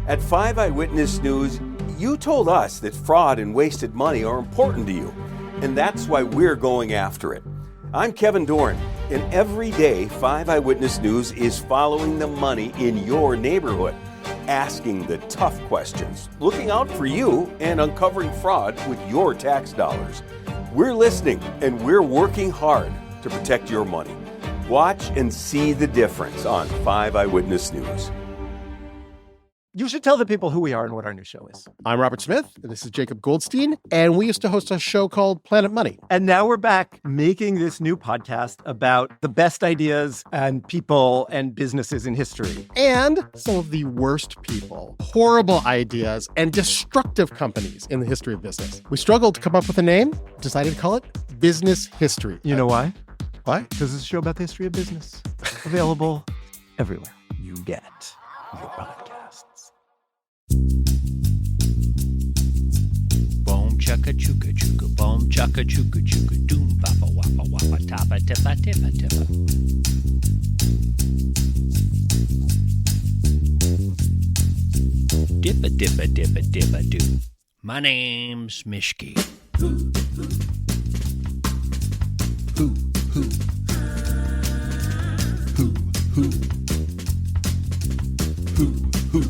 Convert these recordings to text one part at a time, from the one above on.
At 5 Eyewitness News, you told us that fraud and wasted money are important to you, and that's why we're going after it. I'm Kevin Dorn, and every day 5 Eyewitness News is following the money in your neighborhood, asking the tough questions, looking out for you, and uncovering fraud with your tax dollars. We're listening, and we're working hard to protect your money. Watch and see the difference on 5 Eyewitness News. You should tell the people who we are and what our new show is. I'm Robert Smith, and this is Jacob Goldstein, and we used to host a show called Planet Money. And now we're back making this new podcast about the best ideas and people and businesses in history. And some of the worst people, horrible ideas, and destructive companies in the history of business. We struggled to come up with a name, decided to call it Business History. You know why? Why? Because it's a show about the history of business. Available everywhere you get your podcasts. Boom chaka chuka chuka, boom chaka chuka chuka, doom papa wapa wapa tappa tippa tippa tippa. Dippa dippa dippa dippa doo. My name's MISCHKE. Who, who, who, who, who, who, who.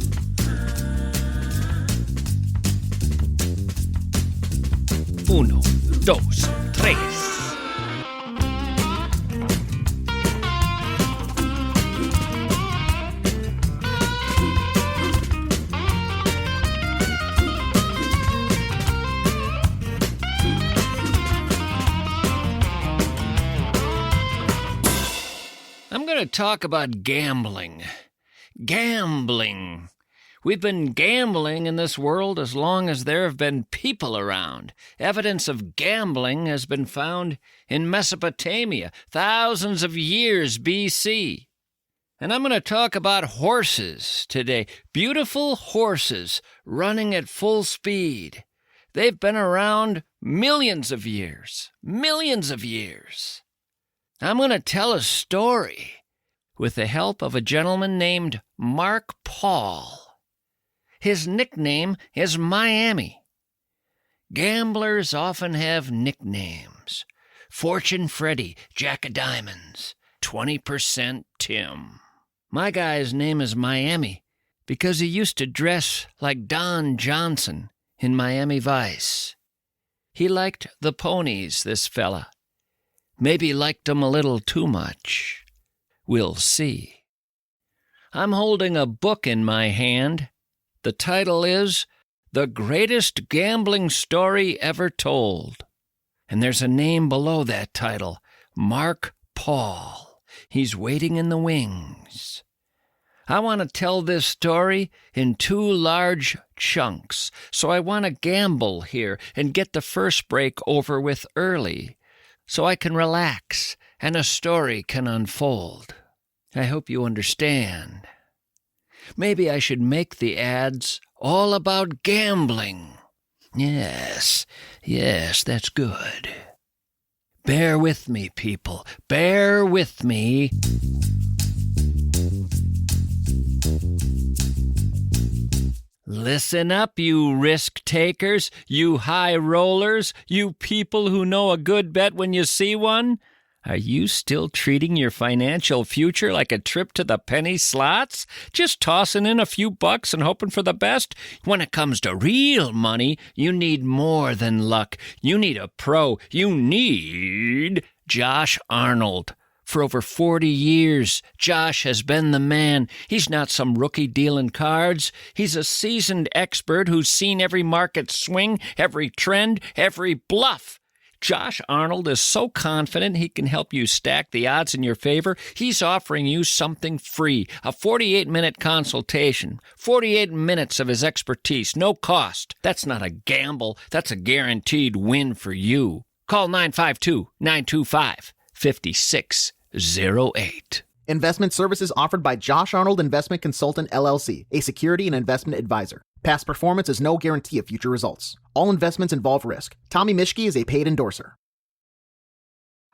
Uno, dos, tres. I'm going to talk about gambling. Gambling. We've been gambling in this world as long as there have been people around. Evidence of gambling has been found in Mesopotamia, thousands of years BC. And I'm going to talk about horses today. Beautiful horses running at full speed. They've been around millions of years. Millions of years. I'm going to tell a story with the help of a gentleman named Mark Paul. His nickname is Miami. Gamblers often have nicknames. Fortune Freddy, Jack of Diamonds, 20% Tim. My guy's name is Miami because he used to dress like Don Johnson in Miami Vice. He liked the ponies, this fella. Maybe liked them a little too much. We'll see. I'm holding a book in my hand. The title is The Greatest Gambling Story Ever Told. And there's a name below that title, Mark Paul. He's waiting in the wings. I want to tell this story in 2 large chunks, so I want to gamble here and get the first break over with early, so I can relax and a story can unfold. I hope you understand. Maybe I should make the ads all about gambling. Yes, that's good. Bear with me, people. Bear with me. Listen up, you risk takers, you high rollers, you people who know a good bet when you see one. Are you still treating your financial future like a trip to the penny slots? Just tossing in a few bucks and hoping for the best? When it comes to real money, you need more than luck. You need a pro. You need Josh Arnold. For over 40 years, Josh has been the man. He's not some rookie dealing cards. He's a seasoned expert who's seen every market swing, every trend, every bluff. Josh Arnold is so confident he can help you stack the odds in your favor, he's offering you something free, a 48-minute consultation, 48 minutes of his expertise, no cost. That's not a gamble. That's a guaranteed win for you. Call 952-925-5608. Investment services offered by Josh Arnold Investment Consultant, LLC, a security and investment advisor. Past performance is no guarantee of future results. All investments involve risk. Tommy MISCHKE is a paid endorser.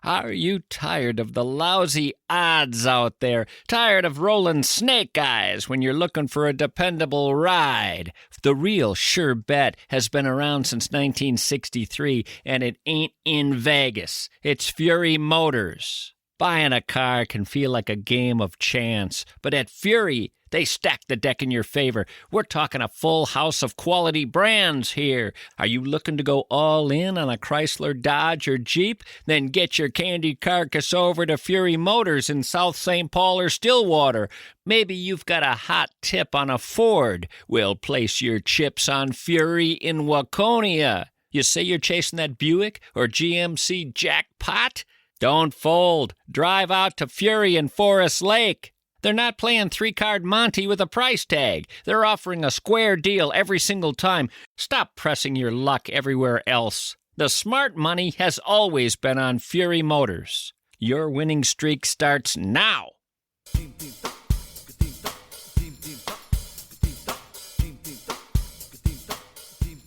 Are you tired of the lousy odds out there? Tired of rolling snake eyes when you're looking for a dependable ride? The real sure bet has been around since 1963, and it ain't in Vegas. It's Fury Motors. Buying a car can feel like a game of chance, but at Fury, they stack the deck in your favor. We're talking a full house of quality brands here. Are you looking to go all in on a Chrysler, Dodge, or Jeep? Then get your candy carcass over to Fury Motors in South St. Paul or Stillwater. Maybe you've got a hot tip on a Ford. We'll place your chips on Fury in Waconia. You say you're chasing that Buick or GMC jackpot? Don't fold. Drive out to Fury in Forest Lake. They're not playing three-card Monte with a price tag. They're offering a square deal every single time. Stop pressing your luck everywhere else. The smart money has always been on Fury Motors. Your winning streak starts now.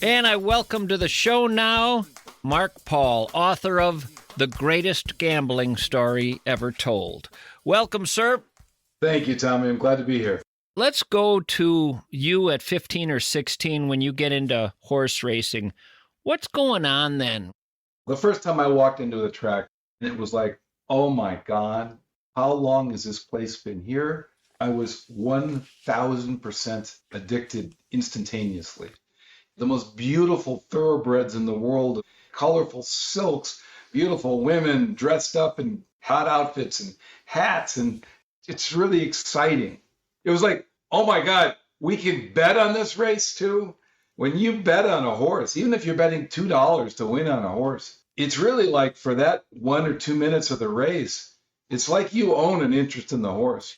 And I welcome to the show now Mark Paul, author of The Greatest Gambling Story Ever Told. Welcome, sir. Thank you, Tommy. I'm glad to be here. Let's go to you at 15 or 16 when you get into horse racing. What's going on then? The first time I walked into the track, it was like, oh my God, how long has this place been here? I was 1,000% addicted instantaneously. The most beautiful thoroughbreds in the world, colorful silks, beautiful women dressed up in hot outfits and hats, and it's really exciting. It was like, oh my God, we can bet on this race too? When you bet on a horse, even if you're betting $2 to win on a horse, it's really like for that 1 or 2 minutes of the race, it's like you own an interest in the horse.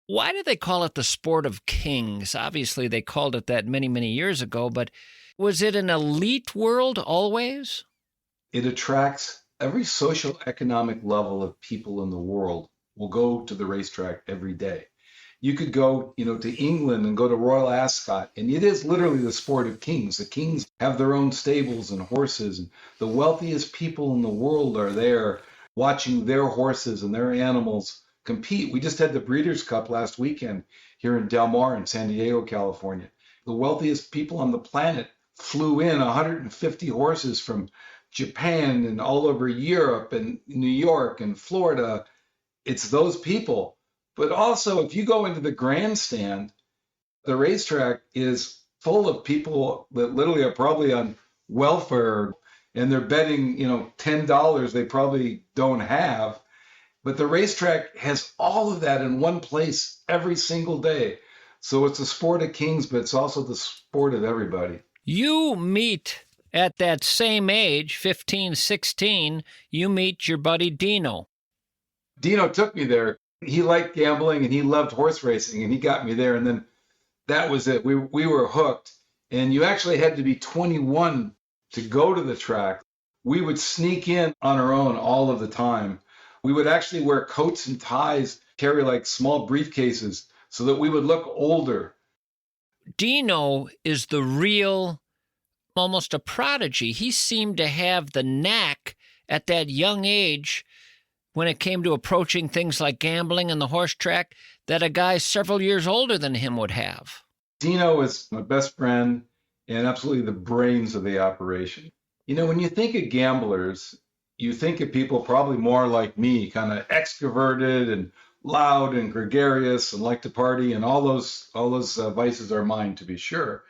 Why do they call it the sport of kings? Obviously, they called it that many, many years ago, but was it an elite world always? It attracts every social economic level of people in the world will go to the racetrack every day. You could go, to England and go to Royal Ascot, and it is literally the sport of kings. The kings have their own stables and horses, and the wealthiest people in the world are there watching their horses and their animals compete. We just had the Breeders' Cup last weekend here in Del Mar in San Diego, California. The wealthiest people on the planet flew in 150 horses from Japan and all over Europe and New York and Florida. It's those people. But also, if you go into the grandstand, the racetrack is full of people that literally are probably on welfare and they're betting, $10 they probably don't have. But the racetrack has all of that in one place every single day. So it's a sport of kings, but it's also the sport of everybody. You meet at that same age, 15, 16, you meet your buddy Dino. Dino took me there. He liked gambling and he loved horse racing, and he got me there. And then that was it. We were hooked. And you actually had to be 21 to go to the track. We would sneak in on our own all of the time. We would actually wear coats and ties, carry like small briefcases so that we would look older. Dino is the real, almost a prodigy. He seemed to have the knack at that young age when it came to approaching things like gambling and the horse track that a guy several years older than him would have. Dino is my best friend and absolutely the brains of the operation. When you think of gamblers, you think of people probably more like me, kind of extroverted and loud and gregarious and like to party, and all those vices are mine, to be sure.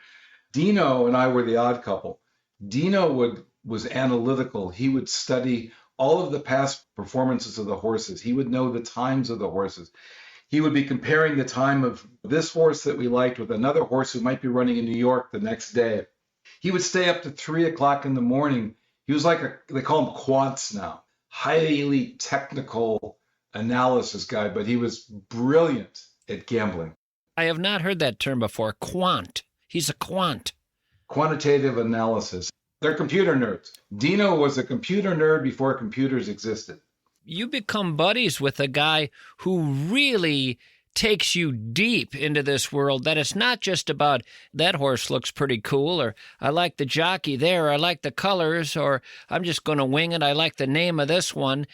Dino and I were the odd couple. Dino was analytical. He would study all of the past performances of the horses. He would know the times of the horses. He would be comparing the time of this horse that we liked with another horse who might be running in New York the next day. He would stay up to 3 o'clock in the morning. He was like they call him quants now, highly technical analysis guy, but he was brilliant at gambling. I have not heard that term before, quant. He's a quant. Quantitative analysis. They're computer nerds. Dino was a computer nerd before computers existed. You become buddies with a guy who really takes you deep into this world, that it's not just about that horse looks pretty cool, or I like the jockey there, or I like the colors, or I'm just going to wing it, I like the name of this one.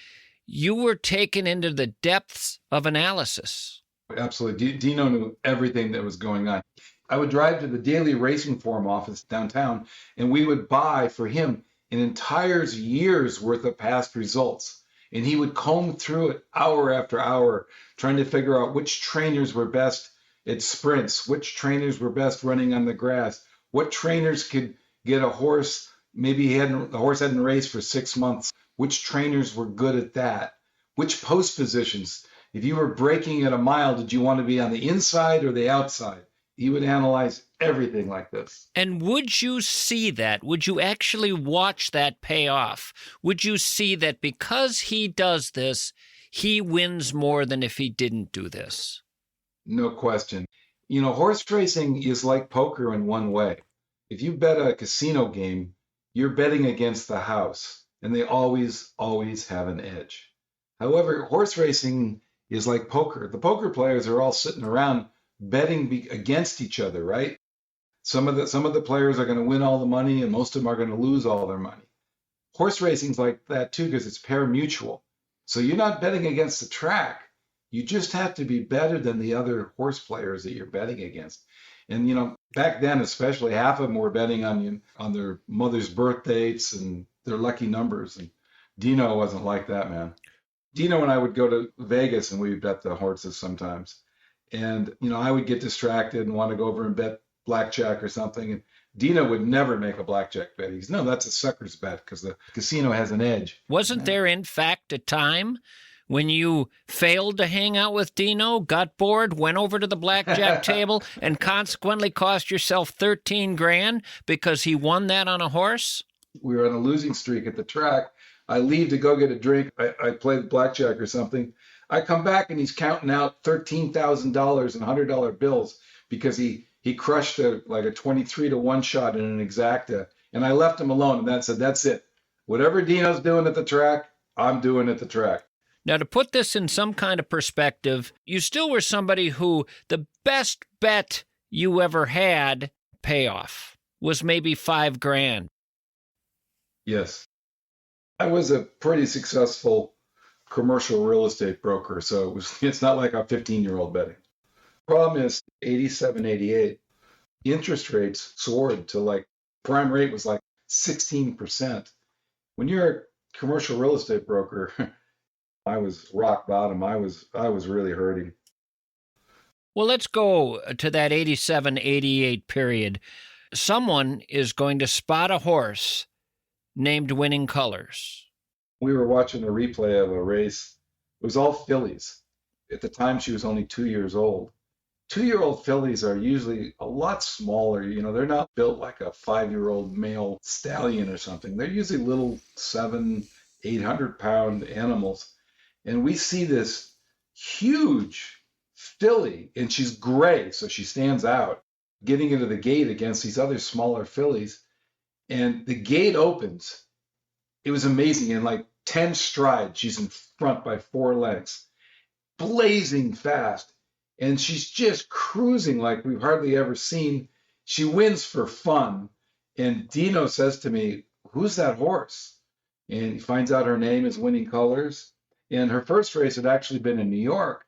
You were taken into the depths of analysis. Absolutely. Dino knew everything that was going on. I would drive to the Daily Racing Form office downtown, and we would buy for him an entire year's worth of past results. And he would comb through it hour after hour, trying to figure out which trainers were best at sprints, which trainers were best running on the grass, what trainers could get a horse. Maybe the horse hadn't raced for 6 months. Which trainers were good at that? Which post positions? If you were breaking at a mile, did you want to be on the inside or the outside? He would analyze everything like this. And would you see that? Would you actually watch that pay off? Would you see that because he does this, he wins more than if he didn't do this? No question. You know, horse racing is like poker in one way. If you bet a casino game, you're betting against the house, and they always have an edge. However, horse racing is like poker. The poker players are all sitting around betting against each other, right? Some of the players are going to win all the money, and most of them are going to lose all their money. Horse racing's like that too, because it's pari-mutuel. So you're not betting against the track. You just have to be better than the other horse players that you're betting against. And you know, back then especially, half of them were betting on their mother's birth dates and their lucky numbers. And Dino wasn't like that, man. Dino and I would go to Vegas and we would bet the horses sometimes. And, you know, I would get distracted and want to go over and bet blackjack or something. And Dino would never make a blackjack bet. He's, no, that's a sucker's bet because the casino has an edge. Wasn't there, in fact, a time when you failed to hang out with Dino, got bored, went over to the blackjack table, and consequently cost yourself 13 grand because he won that on a horse? We were on a losing streak at the track. I leave to go get a drink. I play blackjack or something. I come back and he's counting out $13,000 in $100 bills because he crushed a 23-to-1 shot in an exacta. And I left him alone and said, that's it. Whatever Dino's doing at the track, I'm doing at the track. Now, to put this in some kind of perspective, you still were somebody who the best bet you ever had payoff was maybe 5 grand. Yes. I was a pretty successful commercial real estate broker, so it's not like a 15-year-old betting. Problem is, 87, 88, interest rates soared to prime rate was 16%. When you're a commercial real estate broker, I was rock bottom. I was really hurting. Well, let's go to that 87, 88 period. Someone is going to spot a horse named Winning Colors. We were watching a replay of a race. It was all fillies. At the time, she was only 2 years old. 2-year-old fillies are usually a lot smaller. You know, they're not built like a 5-year-old male stallion or something. They're usually little 700-800-pound animals. And we see this huge filly, and she's gray, so she stands out, getting into the gate against these other smaller fillies. And the gate opens. It was amazing. In 10 strides, she's in front by 4 lengths, blazing fast. And she's just cruising like we've hardly ever seen. She wins for fun. And Dino says to me, who's that horse? And he finds out her name is Winning Colors. And her first race had actually been in New York.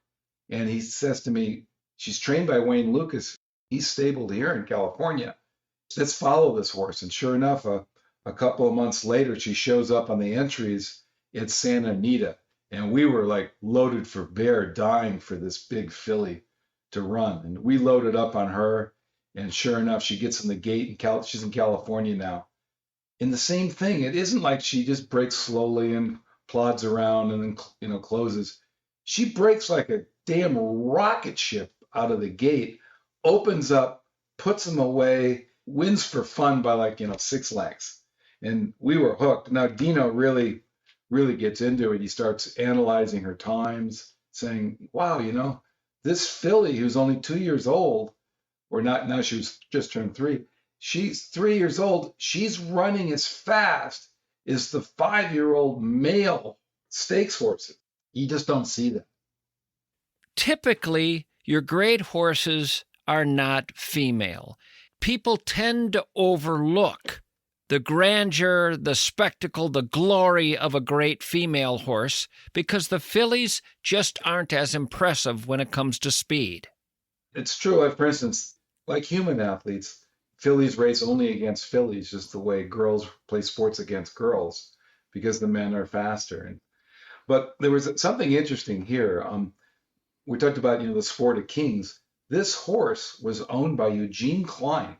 And he says to me, she's trained by Wayne Lucas. He's stabled here in California. Let's follow this horse. And sure enough, a couple of months later, she shows up on the entries at Santa Anita. And we were loaded for bear, dying for this big filly to run. And we loaded up on her. And sure enough, she gets in the gate. She's in California now. And the same thing. It isn't like she just breaks slowly and plods around and then closes. She breaks like a damn rocket ship out of the gate, opens up, puts them away, wins for fun by 6 lengths. And we were hooked. Now Dino really gets into it. He starts analyzing her times, saying, wow, this filly who's only 2 years old, or not, now she was just turned 3. She's 3 years old. She's running as fast as the 5-year-old male stakes horses. You just don't see that. Typically, your great horses are not female. People tend to overlook the grandeur, the spectacle, the glory of a great female horse because the fillies just aren't as impressive when it comes to speed. It's true. For instance, like human athletes, fillies race only against fillies, just the way girls play sports against girls, because the men are faster. But there was something interesting here. We talked about, the sport of kings. This horse was owned by Eugene Klein,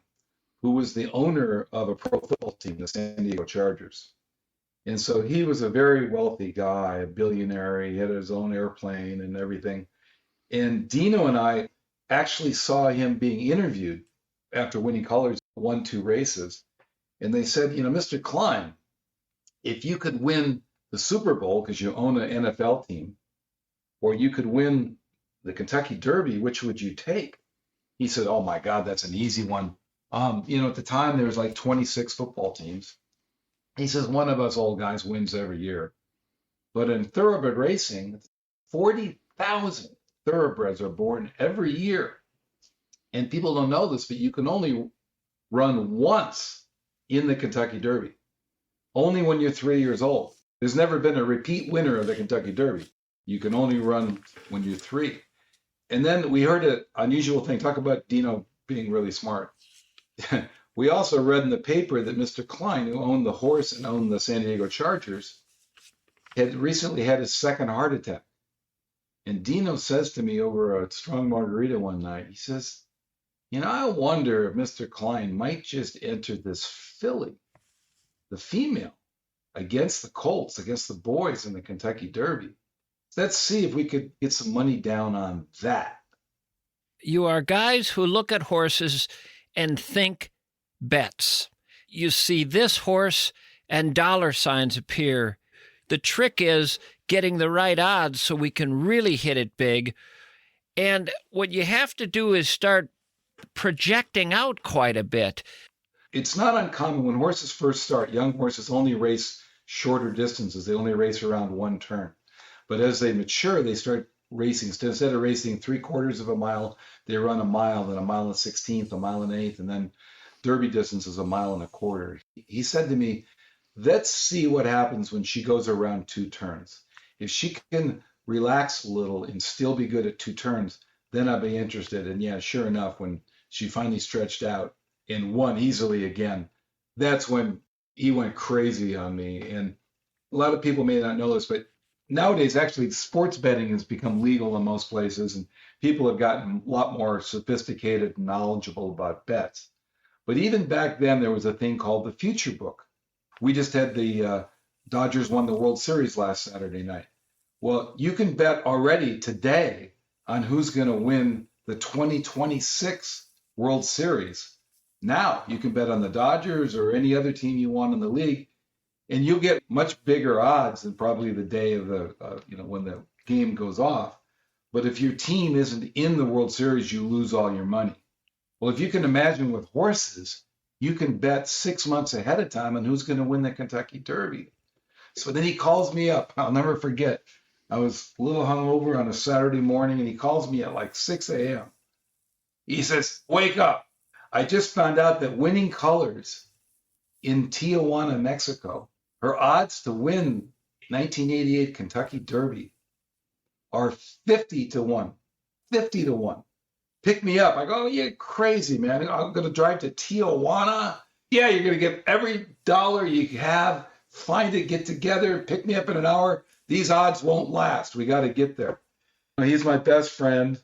who was the owner of a pro football team, the San Diego Chargers. And so he was a very wealthy guy, a billionaire. He had his own airplane and everything. And Dino and I actually saw him being interviewed after winning colors, won 2 races. And they said, Mr. Klein, if you could win the Super Bowl because you own an NFL team, or you could win the Kentucky Derby, which would you take? He said, oh my God, that's an easy one. At the time there was like 26 football teams. He says one of us old guys wins every year. But in thoroughbred racing, 40,000 thoroughbreds are born every year. And people don't know this, but you can only run once in the Kentucky Derby, only when you're 3 years old. There's never been a repeat winner of the Kentucky Derby. You can only run when you're 3. And then we heard an unusual thing. Talk about Dino being really smart. We also read in the paper that Mr. Klein, who owned the horse and owned the San Diego Chargers, had recently had his second heart attack. And Dino says to me over a strong margarita one night, he says, I wonder if Mr. Klein might just enter this filly, the female, against the colts, against the boys in the Kentucky Derby. Let's see if we could get some money down on that. You are guys who look at horses and think bets. You see this horse and dollar signs appear. The trick is getting the right odds so we can really hit it big. And what you have to do is start projecting out quite a bit. It's not uncommon when horses first start. Young horses only race shorter distances. They only race around 1 turn. But as they mature, they start racing. Instead of racing 3/4 of a mile, they run a mile, then a mile and 1/16, a mile and 1/8, and then Derby distance is a mile and 1/4. He said to me, let's see what happens when she goes around 2 turns. If she can relax a little and still be good at 2 turns, then I'll be interested. And yeah, sure enough, when she finally stretched out and won easily again, that's when he went crazy on me. And a lot of people may not know this, but nowadays, actually, sports betting has become legal in most places, and people have gotten a lot more sophisticated and knowledgeable about bets. But even back then, there was a thing called the future book. We just had the Dodgers won the World Series last Saturday night. Well, you can bet already today on who's going to win the 2026 World Series. Now you can bet on the Dodgers or any other team you want in the league, and you'll get much bigger odds than probably the day of the, when the game goes off. But if your team isn't in the World Series, you lose all your money. Well, if you can imagine with horses, you can bet 6 months ahead of time on who's going to win the Kentucky Derby. So then he calls me up. I'll never forget. I was a little hungover on a Saturday morning, and he calls me at like 6 a.m. He says, wake up. I just found out that winning colors in Tijuana, Mexico, her odds to win 1988 Kentucky Derby are 50-1. 50-1. Pick me up. I go, oh, you're crazy, man. I'm going to drive to Tijuana. Yeah, you're going to get every dollar you have, find it, get together, pick me up in an hour. These odds won't last. We got to get there. He's my best friend.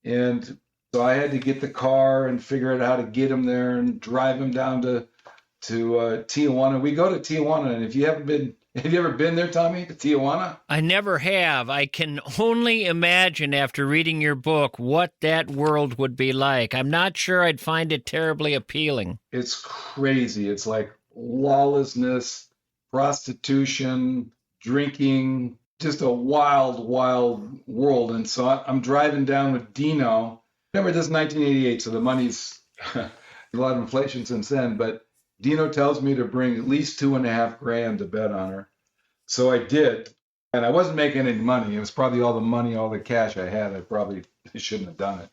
And so I had to get the car and figure out how to get him there and drive him down to Tijuana. We go to Tijuana, and have you ever been there, Tommy, to Tijuana? I never have. I can only imagine after reading your book what that world would be like. I'm not sure I'd find it terribly appealing. It's crazy. It's like lawlessness, prostitution, drinking, just a wild, wild world. And so I'm driving down with Dino. Remember, this is 1988, so the money's a lot of inflation since then, but Dino tells me to bring at least $2.5 grand to bet on her. So I did. And I wasn't making any money. It was probably all the money, all the cash I had. I probably shouldn't have done it.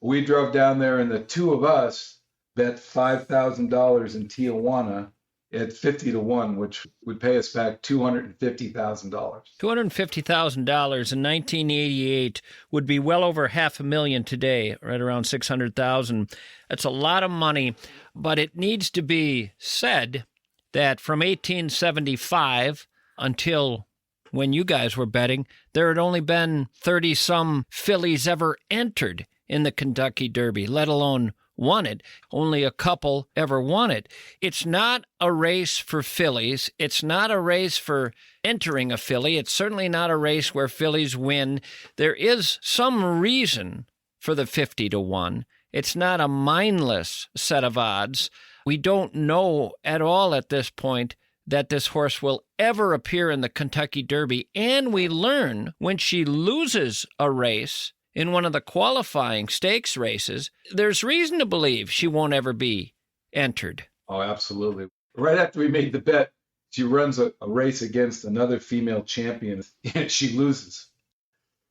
We drove down there, and the two of us bet $5,000 in Tijuana at 50 to 1, which would pay us back $250,000. $250,000 in 1988 would be well over $500,000 today, right around $600,000. That's a lot of money, but it needs to be said that from 1875 until when you guys were betting, there had only been 30-some fillies ever entered in the Kentucky Derby, let alone won it. Only a couple ever won it. It's not a race for fillies. It's not a race for entering a filly. It's certainly not a race where fillies win. There is some reason for the 50 to 1. It's not a mindless set of odds. We don't know at all at this point that this horse will ever appear in the Kentucky Derby, and we learn when she loses a race in one of the qualifying stakes races, there's reason to believe she won't ever be entered. Oh, absolutely. Right after we made the bet, she runs a race against another female champion, and she loses.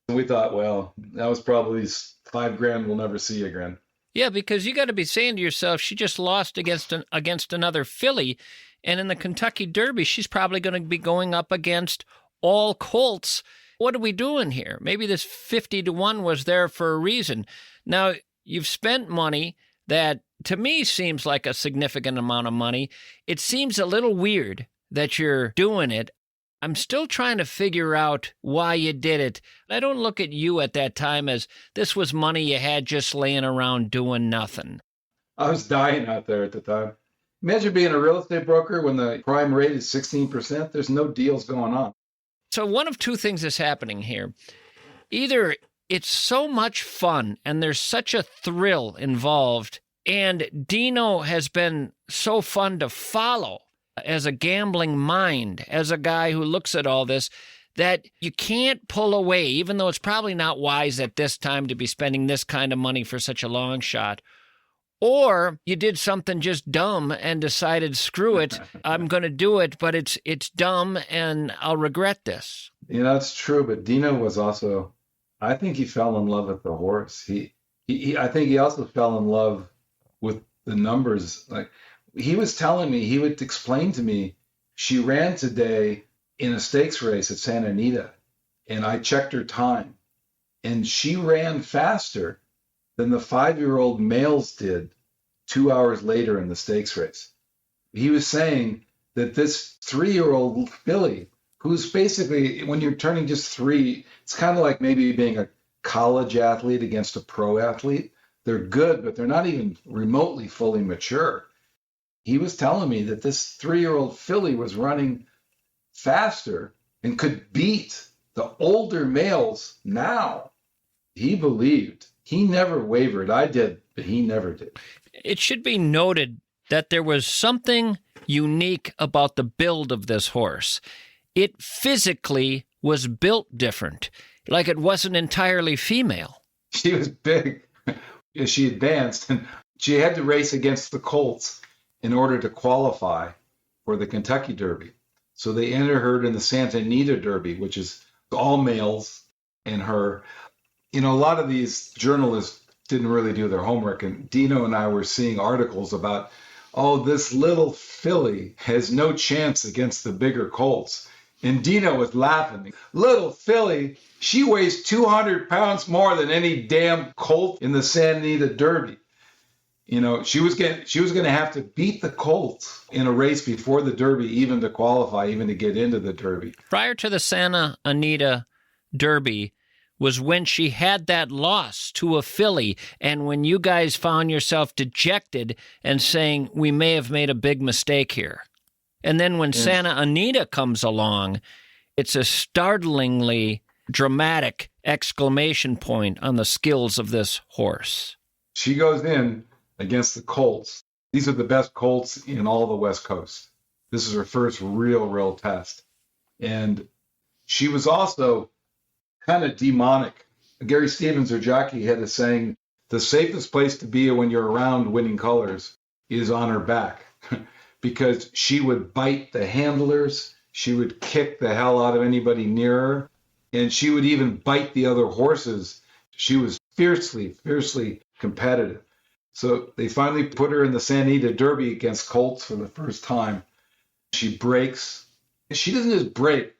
And we thought, well, that was probably $5,000 we'll never see again. Yeah, because you got to be saying to yourself, she just lost against another filly, and in the Kentucky Derby, she's probably going to be going up against all colts. What are we doing here? Maybe this 50 to 1 was there for a reason. Now, you've spent money that, to me, seems like a significant amount of money. It seems a little weird that you're doing it. I'm still trying to figure out why you did it. I don't look at you at that time as this was money you had just laying around doing nothing. I was dying out there at the time. Imagine being a real estate broker when the prime rate is 16%. There's no deals going on. So one of two things is happening here. Either it's so much fun and there's such a thrill involved, and Dino has been so fun to follow as a gambling mind, as a guy who looks at all this, that you can't pull away, even though it's probably not wise at this time to be spending this kind of money for such a long shot. Or you did something just dumb and decided, screw it, I'm going to do it, but it's dumb and I'll regret this. You know, it's true, but Dino was also, I think he fell in love with the horse. I think he also fell in love with the numbers. Like, he was telling me, he would explain to me, she ran today in a stakes race at Santa Anita, and I checked her time, and she ran faster than the 5-year-old males did 2 hours later in the stakes race. He was saying that this 3-year-old filly, who's basically, when you're turning just 3, it's kind of like maybe being a college athlete against a pro athlete. They're good, but they're not even remotely fully mature. He was telling me that this 3-year-old filly was running faster and could beat the older males now. He believed. He never wavered. I did, but he never did. It should be noted that there was something unique about the build of this horse. It physically was built different, like it wasn't entirely female. She was big as she advanced, and she had to race against the colts in order to qualify for the Kentucky Derby. So they entered her in the Santa Anita Derby, which is all males, and her. You know, a lot of these journalists didn't really do their homework, and Dino and I were seeing articles about, oh, this little filly has no chance against the bigger colts. And Dino was laughing. Little filly, she weighs 200 pounds more than any damn colt in the Santa Anita Derby. You know, she was going to have to beat the colts in a race before the Derby, even to qualify, even to get into the Derby. Prior to the Santa Anita Derby was when she had that loss to a filly, and when you guys found yourself dejected and saying, we may have made a big mistake here. And then when Santa Anita comes along, it's a startlingly dramatic exclamation point on the skills of this horse. She goes in against the colts. These are the best colts in all the West Coast. This is her first real test. And she was also kind of demonic. Gary Stevens, her jockey, had a saying, the safest place to be when you're around winning colors is on her back, because she would bite the handlers. She would kick the hell out of anybody near her, and she would even bite the other horses. She was fiercely competitive. So they finally put her in the Santa Anita Derby against colts for the first time. She breaks. She doesn't just break.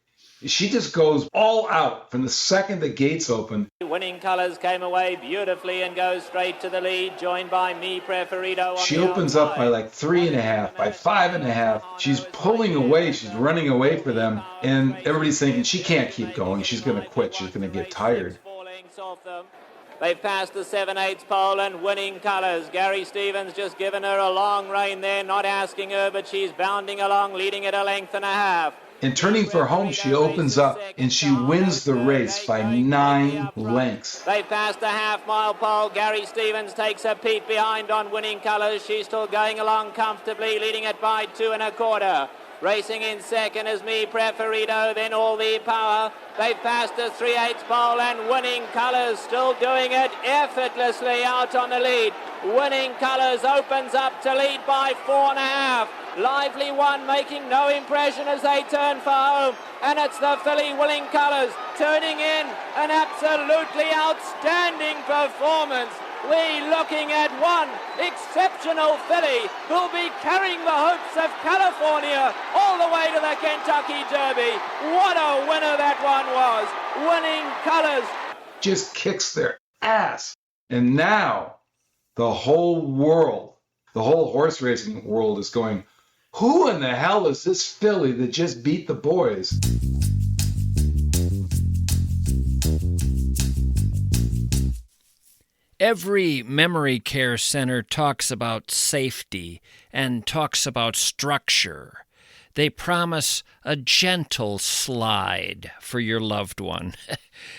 She just goes all out from the second the gates open. Winning Colors came away beautifully and goes straight to the lead, joined by Mi Preferido. She opens up by like 3.5, by 5.5. She's pulling away. She's running away for them. And everybody's thinking she can't keep going. She's going to quit. She's going to get tired. They've passed the 7/8 pole and Winning Colors. Gary Stevens just given her a long rein there, not asking her, but she's bounding along, leading at a length and a half. And turning for home, she opens up and she wins the race by 9 lengths. They passed the half-mile pole. Gary Stevens takes a peep behind on Winning Colors. She's still going along comfortably, leading it by 2 1/4. Racing in second is Mi Preferido, then All the Power. They've passed the 3/8 pole and Winning Colors still doing it effortlessly out on the lead. Winning Colors opens up to lead by 4 1/2. Lively One making no impression as they turn for home. And it's the filly Winning Colors turning in an absolutely outstanding performance. We're looking at one exceptional filly who'll be carrying the hopes of California all the way to the Kentucky Derby. What a winner that one was. Winning Colors just kicks their ass. And now the whole world, the whole horse racing world is going, who in the hell is this filly that just beat the boys? Every memory care center talks about safety and talks about structure. They promise a gentle slide for your loved one.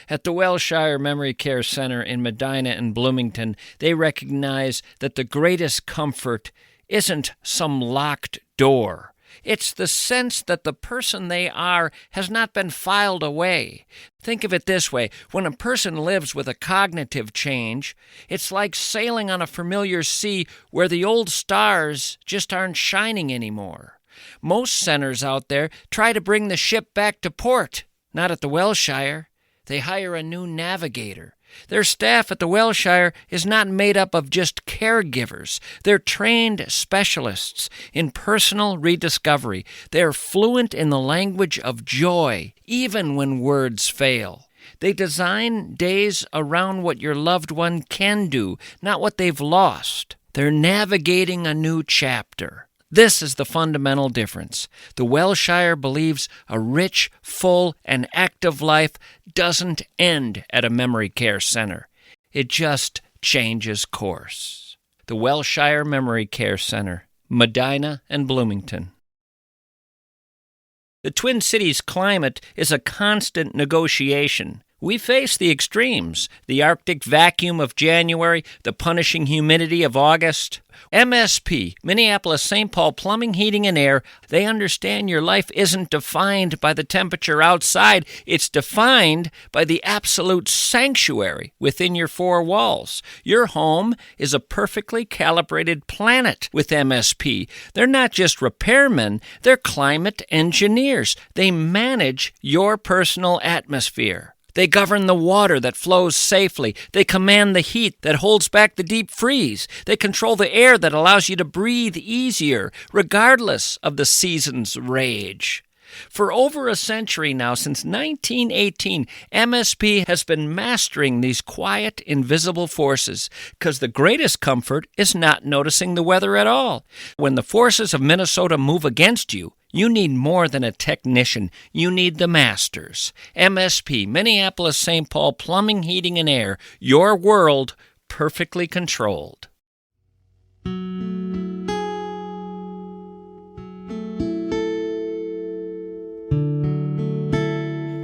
At the Wellshire Memory Care Center in Medina and Bloomington, they recognize that the greatest comfort isn't some locked door. It's the sense that the person they are has not been filed away. Think of it this way. When a person lives with a cognitive change, it's like sailing on a familiar sea where the old stars just aren't shining anymore. Most centers out there try to bring the ship back to port. Not at the Wellshire. They hire a new navigator. Their staff at the Wellshire is not made up of just caregivers. They're trained specialists in personal rediscovery. They're fluent in the language of joy, even when words fail. They design days around what your loved one can do, not what they've lost. They're navigating a new chapter. This is the fundamental difference. The Wellshire believes a rich, full, and active life doesn't end at a memory care center. It just changes course. The Wellshire Memory Care Center, Medina and Bloomington. The Twin Cities climate is a constant negotiation. We face the extremes, the Arctic vacuum of January, the punishing humidity of August. MSP, Minneapolis-St. Paul Plumbing, Heating, and Air, they understand your life isn't defined by the temperature outside. It's defined by the absolute sanctuary within your four walls. Your home is a perfectly calibrated planet with MSP. They're not just repairmen, they're climate engineers. They manage your personal atmosphere. They govern the water that flows safely. They command the heat that holds back the deep freeze. They control the air that allows you to breathe easier, regardless of the season's rage. For over a century now, since 1918, MSP has been mastering these quiet, invisible forces, because the greatest comfort is not noticing the weather at all. When the forces of Minnesota move against you, you need more than a technician. You need the masters. MSP, Minneapolis-St. Paul Plumbing, Heating, and Air. Your world perfectly controlled.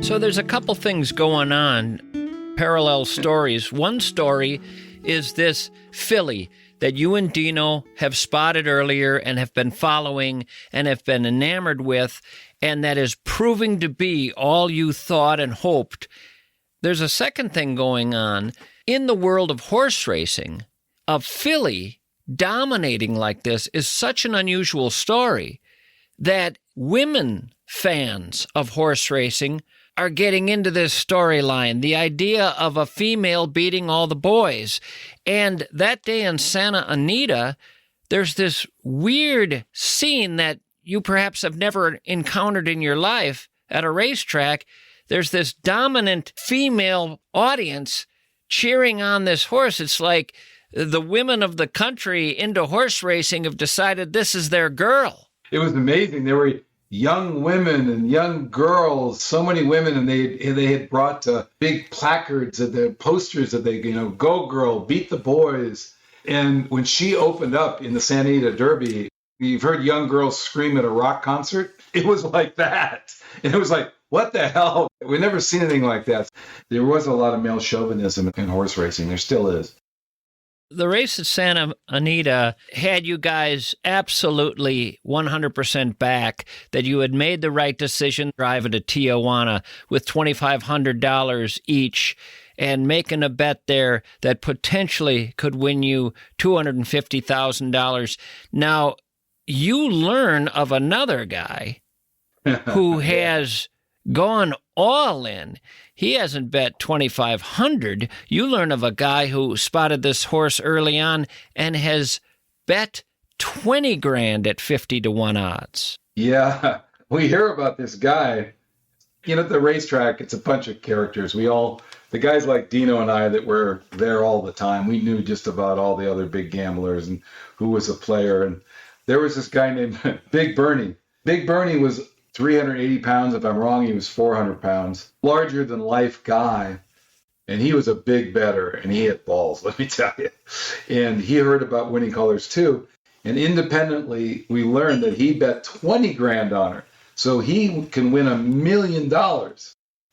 So there's a couple things going on, parallel stories. One story is this filly that you and Dino have spotted earlier and have been following and have been enamored with, and that is proving to be all you thought and hoped. There's a second thing going on. In the world of horse racing, a filly dominating like this is such an unusual story that women fans of horse racing are getting into this storyline, the idea of a female beating all the boys. And that day in Santa Anita, there's this weird scene that you perhaps have never encountered in your life at a racetrack. There's this dominant female audience cheering on this horse. It's like the women of the country into horse racing have decided this is their girl. It was amazing. There were young women and young girls, so many women, and they had brought big placards, the posters that they, go girl, beat the boys. And when she opened up in the Santa Anita Derby, you've heard young girls scream at a rock concert. It was like that. And it was like, what the hell? We've never seen anything like that. There was a lot of male chauvinism in horse racing. There still is. The race at Santa Anita had you guys absolutely 100% back that you had made the right decision driving to Tijuana with $2,500 each and making a bet there that potentially could win you $250,000. Now, you learn of another guy who has gone all in. He hasn't bet $2,500. You learn of a guy who spotted this horse early on and has bet $20,000 at 50-1 odds. Yeah, we hear about this guy. At the racetrack, it's a bunch of characters. The guys like Dino and I that were there all the time, we knew just about all the other big gamblers and who was a player. And there was this guy named Big Bernie. Big Bernie was 380 pounds. If I'm wrong, he was 400 pounds. Larger than life guy. And he was a big bettor, and he hit balls, let me tell you. And he heard about Winning Colors too. And independently, we learned that he bet $20,000 on her. So he can win $1 million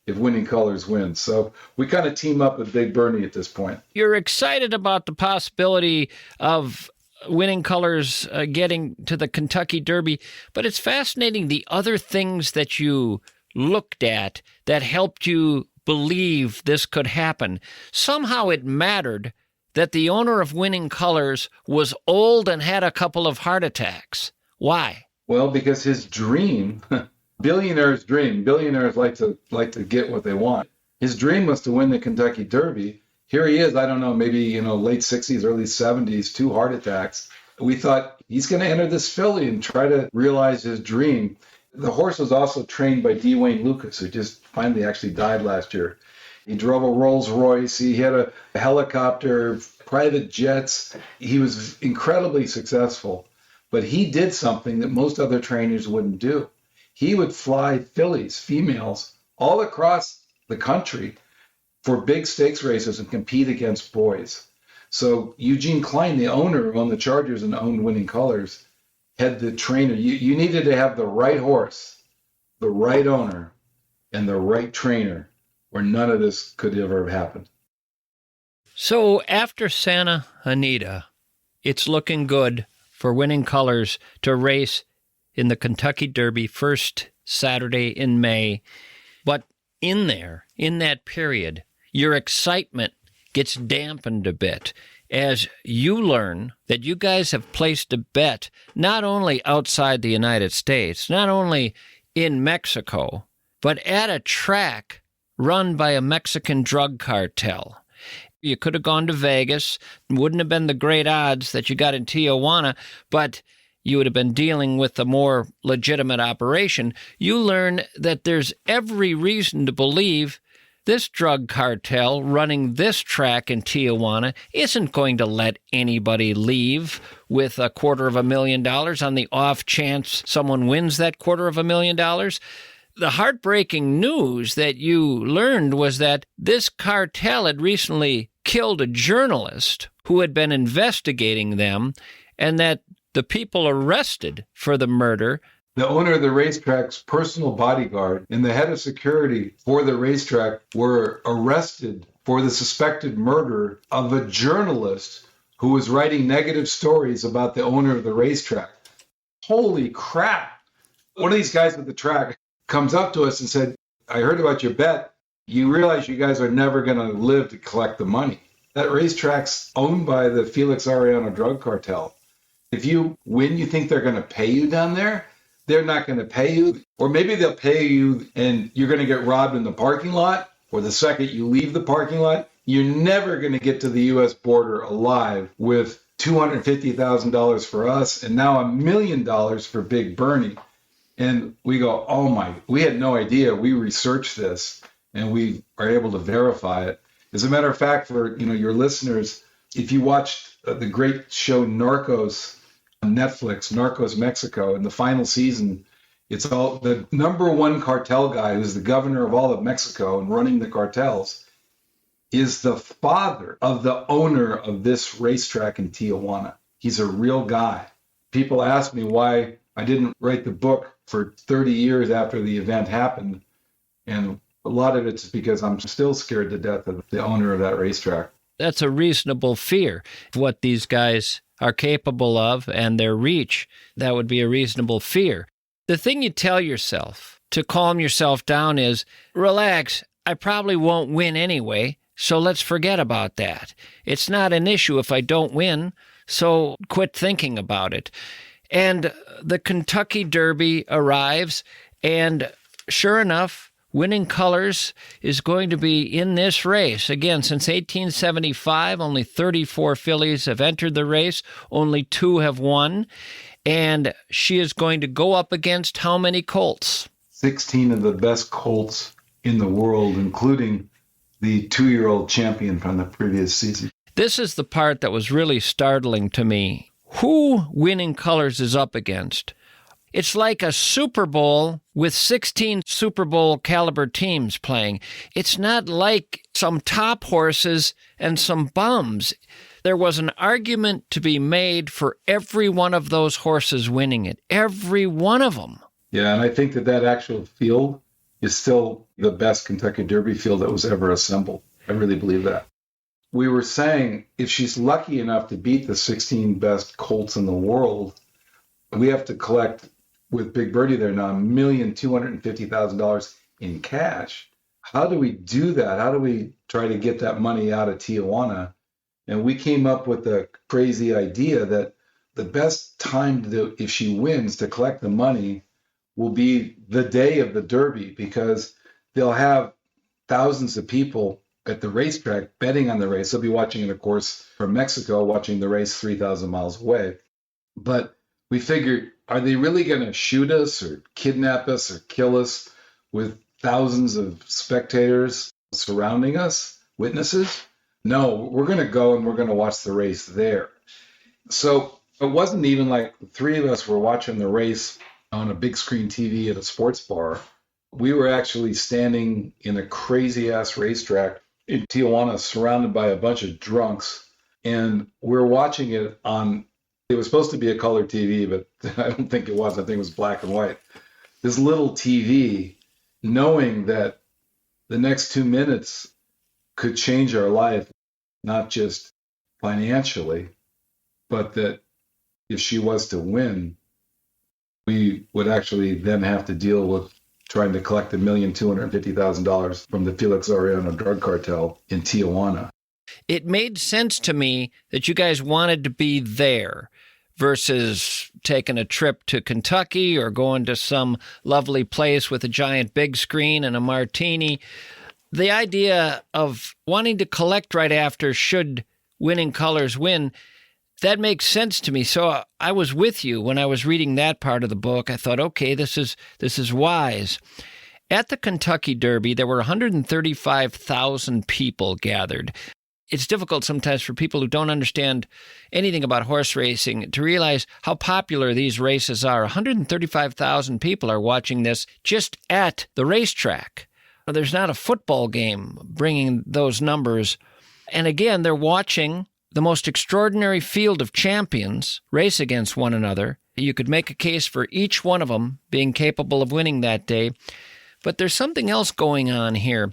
if Winning Colors wins. So we kind of team up with Big Bernie at this point. You're excited about the possibility of Winning Colors getting to the Kentucky Derby, but it's fascinating the other things that you looked at that helped you believe this could happen. Somehow it mattered that the owner of Winning Colors was old and had a couple of heart attacks. Why? Well, because his dream, billionaires like to get what they want. His dream was to win the Kentucky Derby. Here he is, I don't know, maybe, late 60s, early 70s, 2 heart attacks. We thought he's going to enter this filly and try to realize his dream. The horse was also trained by D. Wayne Lucas, who just finally actually died last year. He drove a Rolls Royce. He had a helicopter, private jets. He was incredibly successful, but he did something that most other trainers wouldn't do. He would fly fillies, females, all across the country for big stakes races and compete against boys. So Eugene Klein, the owner who owned the Chargers and owned Winning Colors, had the trainer. You needed to have the right horse, the right owner, and the right trainer, or none of this could ever have happened. So after Santa Anita, it's looking good for Winning Colors to race in the Kentucky Derby first Saturday in May. But in that period, your excitement gets dampened a bit as you learn that you guys have placed a bet not only outside the United States, not only in Mexico, but at a track run by a Mexican drug cartel. You could have gone to Vegas, wouldn't have been the great odds that you got in Tijuana, but you would have been dealing with a more legitimate operation. You learn that there's every reason to believe this drug cartel running this track in Tijuana isn't going to let anybody leave with $250,000 on the off chance someone wins that $250,000. The heartbreaking news that you learned was that this cartel had recently killed a journalist who had been investigating them, and that the people arrested for the murder, the owner of the racetrack's personal bodyguard and the head of security for the racetrack were arrested for the suspected murder of a journalist who was writing negative stories about the owner of the racetrack. Holy crap. One of these guys at the track comes up to us and said, I heard about your bet. You realize you guys are never going to live to collect the money. That racetrack's owned by the Felix Arellano drug cartel. If you win, you think they're going to pay you down there? they're not going to pay you, or maybe they'll pay you and you're going to get robbed in the parking lot, or the second you leave the parking lot. You're never going to get to the U.S. border alive with $250,000 for us and now $1 million for Big Bernie. And we go, oh my, we had no idea. We researched this and we are able to verify it. As a matter of fact, for your listeners, if you watched the great show Narcos on Netflix, Narcos Mexico, in the final season, it's all the number one cartel guy who's the governor of all of Mexico and running the cartels is the father of the owner of this racetrack in Tijuana. He's a real guy. People ask me why I didn't write the book for 30 years after the event happened. And a lot of it's because I'm still scared to death of the owner of that racetrack. That's a reasonable fear. What these guys are capable of and their reach, that would be a reasonable fear. The thing you tell yourself to calm yourself down is, relax, I probably won't win anyway, so let's forget about that. It's not an issue if I don't win, so quit thinking about it. And the Kentucky Derby arrives, and sure enough, Winning Colors is going to be in this race. Again, since 1875, only 34 fillies have entered the race, only 2 have won, and she is going to go up against how many colts? 16 of the best colts in the world, including the 2-year-old champion from the previous season. This is the part that was really startling to me. Who Winning Colors is up against? It's like a Super Bowl with 16 Super Bowl caliber teams playing. It's not like some top horses and some bums. There was an argument to be made for every one of those horses winning it. Every one of them. Yeah, and I think that actual field is still the best Kentucky Derby field that was ever assembled. I really believe that. We were saying if she's lucky enough to beat the 16 best colts in the world, we have to collect, with Big Birdie there now, $1,250,000 in cash. How do we do that? How do we try to get that money out of Tijuana? And we came up with the crazy idea that the best time to do, if she wins, to collect the money will be the day of the Derby, because they'll have thousands of people at the racetrack betting on the race. They'll be watching it, of course, from Mexico, watching the race 3,000 miles away. But we figured, are they really going to shoot us or kidnap us or kill us with thousands of spectators surrounding us, witnesses? No, we're going to go and we're going to watch the race there. So it wasn't even like the 3 of us were watching the race on a big screen TV at a sports bar. We were actually standing in a crazy-ass racetrack in Tijuana, surrounded by a bunch of drunks. And we're watching it on, it was supposed to be a color TV, but I don't think it was. I think it was black and white. This little TV, knowing that the next 2 minutes could change our life, not just financially, but that if she was to win, we would actually then have to deal with trying to collect $1,250,000 from the Felix Arellano drug cartel in Tijuana. It made sense to me that you guys wanted to be there versus taking a trip to Kentucky or going to some lovely place with a giant big screen and a martini. The idea of wanting to collect right after should Winning Colors win, that makes sense to me. So I was with you when I was reading that part of the book. I thought, okay, this is wise. At the Kentucky Derby, there were 135,000 people gathered. It's difficult sometimes for people who don't understand anything about horse racing to realize how popular these races are. 135,000 people are watching this just at the racetrack. There's not a football game bringing those numbers. And again, they're watching the most extraordinary field of champions race against one another. You could make a case for each one of them being capable of winning that day. But there's something else going on here.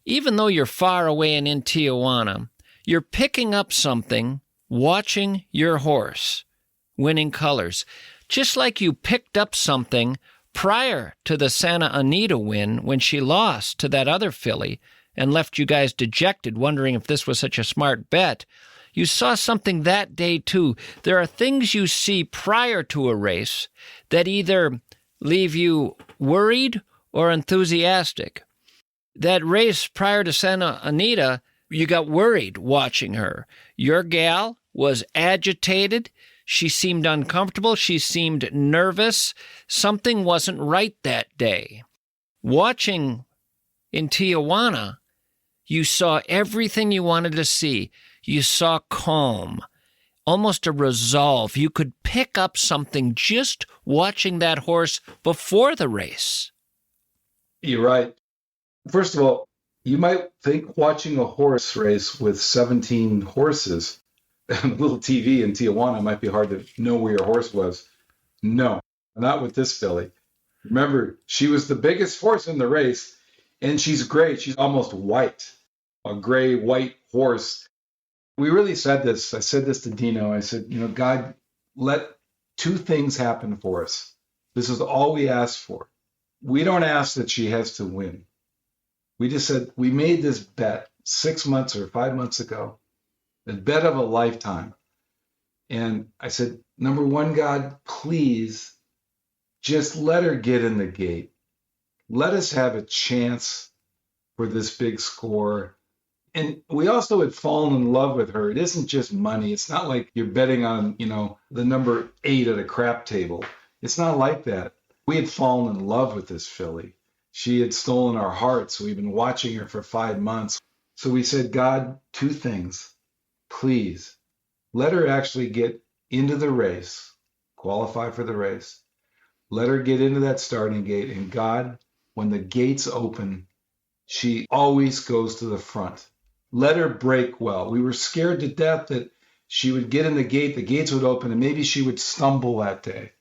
Even though you're far away and in Tijuana, you're picking up something watching your horse, Winning Colors, just like you picked up something prior to the Santa Anita win when she lost to that other filly and left you guys dejected, wondering if this was such a smart bet. You saw something that day, too. There are things you see prior to a race that either leave you worried or enthusiastic? That race prior to Santa Anita, you got worried watching her. Your gal was agitated. She seemed uncomfortable. She seemed nervous. Something wasn't right that day. Watching in Tijuana, you saw everything you wanted to see. You saw calm, almost a resolve. You could pick up something just watching that horse before the race. You're right. First of all, you might think watching a horse race with 17 horses and a little TV in Tijuana might be hard to know where your horse was. No, not with this filly. Remember, she was the biggest horse in the race, and she's great. She's almost white, a gray-white horse. We really said this. I said this to Dino. I said, God, let two things happen for us. This is all we ask for. We don't ask that she has to win. We just said, we made this bet 6 months or 5 months ago, the bet of a lifetime. And I said, number one, God, please just let her get in the gate. Let us have a chance for this big score. And we also had fallen in love with her. It isn't just money. It's not like you're betting on, the number 8 at a crap table. It's not like that. We had fallen in love with this filly. She had stolen our hearts. We've been watching her for 5 months. So we said, God, two things. Please, let her actually get into the race, qualify for the race. Let her get into that starting gate. And God, when the gates open, she always goes to the front. Let her break well. We were scared to death that she would get in the gate, the gates would open, and maybe she would stumble that day.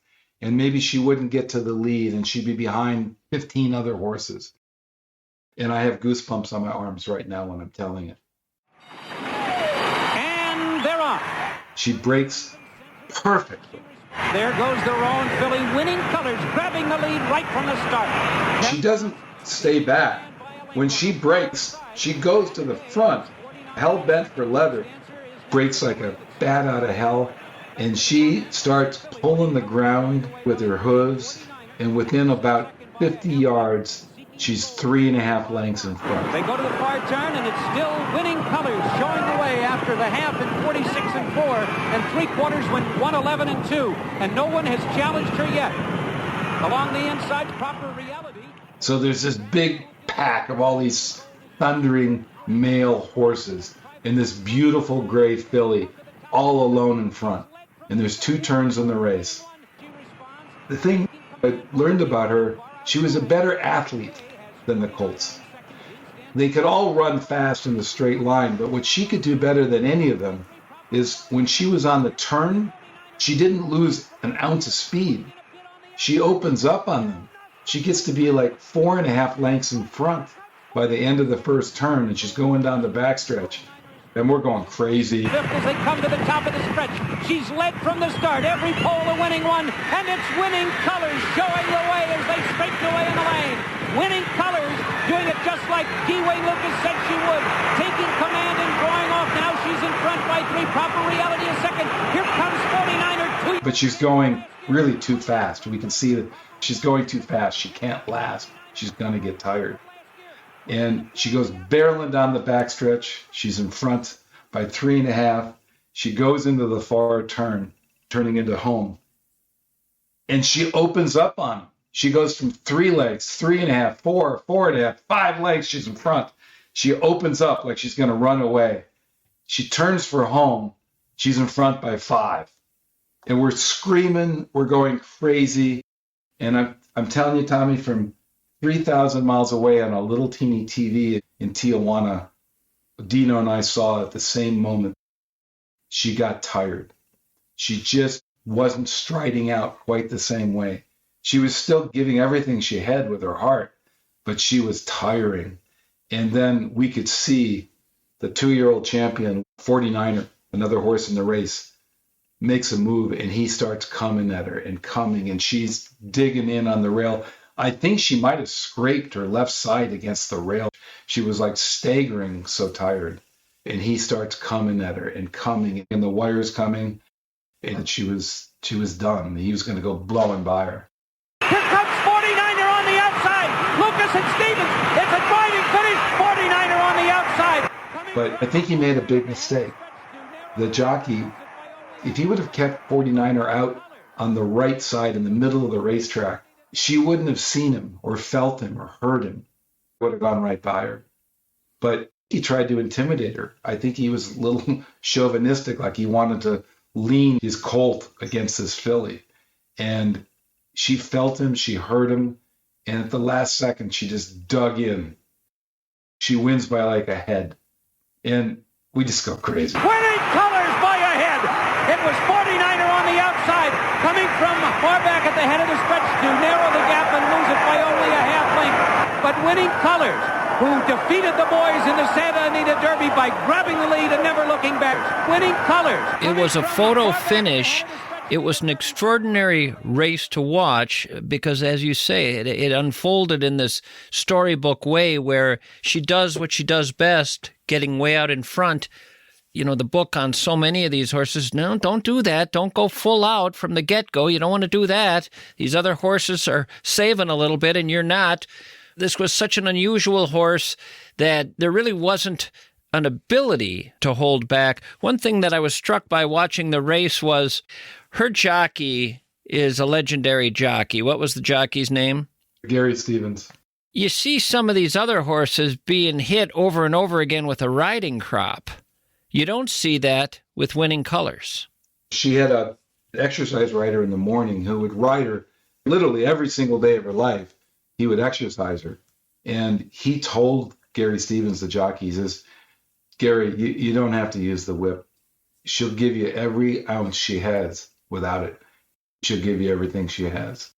And maybe she wouldn't get to the lead, and she'd be behind 15 other horses. And I have goosebumps on my arms right now when I'm telling it. And they're off. She breaks perfectly. There goes the Roan filly, winning colors, grabbing the lead right from the start. She doesn't stay back. When she breaks, she goes to the front, hell-bent for leather, breaks like a bat out of hell, and she starts pulling the ground with her hooves, and within about 50 yards, she's 3.5 lengths in front. They go to the far turn, and it's still winning colors, showing the way after the half in 46-4, and 3/4 went 111-2, and no one has challenged her yet. Along the inside, Proper Reality. So there's this big pack of all these thundering male horses, and this beautiful gray filly all alone in front. And there's 2 turns in the race. The thing I learned about her, she was a better athlete than the colts. They could all run fast in the straight line, but what she could do better than any of them is when she was on the turn, she didn't lose an ounce of speed. She opens up on them. She gets to be like 4.5 lengths in front by the end of the first turn, and she's going down the backstretch. And we're going crazy. Fifth as they come to the top of the stretch. She's led from the start. Every pole a winning one. And it's winning colors showing the way as they straighten away in the lane. Winning colors doing it just like Dewey Lucas said she would. Taking command and drawing off. Now she's in front by 3. Proper Reality is second. Here comes 49er 2. But she's going really too fast. We can see that she's going too fast. She can't last. She's going to get tired. And she goes barreling down the backstretch. She's in front by 3.5. She goes into the far turn, turning into home. And she opens up on him. She goes from 3 legs, 3.5, 4, 4.5, 5 legs. She's in front. She opens up like she's going to run away. She turns for home. She's in front by 5. And we're screaming. We're going crazy. And I'm telling you, Tommy, from 3,000 miles away on a little teeny TV in Tijuana, Dino and I saw at the same moment, she got tired. She just wasn't striding out quite the same way. She was still giving everything she had with her heart, but she was tiring. And then we could see the 2-year-old champion, 49er, another horse in the race, makes a move, and he starts coming at her and coming, and she's digging in on the rail. I think she might have scraped her left side against the rail. She was like staggering, so tired. And he starts coming at her and coming, and the wire's coming, and she was done. He was going to go blowing by her. Here comes Listen, Stevens, it's a driving finish. 49er on the outside. But I think he made a big mistake. The jockey, if he would have kept 49er out on the right side in the middle of the racetrack, she wouldn't have seen him or felt him or heard him. Would have gone right by her. But he tried to intimidate her. I think he was a little chauvinistic, like he wanted to lean his colt against this filly. And she felt him, she heard him, and at the last second, she just dug in. She wins by like a head. And we just go crazy. Winning Colors by a head. It was 49er on the outside, coming from far back at the head of the stretch to narrow the gap and lose it by only a half length. But Winning Colors, who defeated the boys in the Santa Anita Derby by grabbing the lead and never looking back. Winning Colors. It was a photo finish. It was an extraordinary race to watch because, as you say, it unfolded in this storybook way where she does what she does best, getting way out in front. You know, the book on so many of these horses, no, don't do that. Don't go full out from the get-go. You don't want to do that. These other horses are saving a little bit and you're not. This was such an unusual horse that there really wasn't an ability to hold back. One thing that I was struck by watching the race was her jockey is a legendary jockey. What was the jockey's name? Gary Stevens. You see some of these other horses being hit over and over again with a riding crop. You don't see that with Winning Colors. She had an exercise rider in the morning who would ride her literally every single day of her life. He would exercise her. And he told Gary Stevens, the jockey, he says, Gary, you don't have to use the whip. She'll give you every ounce she has without it. She'll give you everything she has.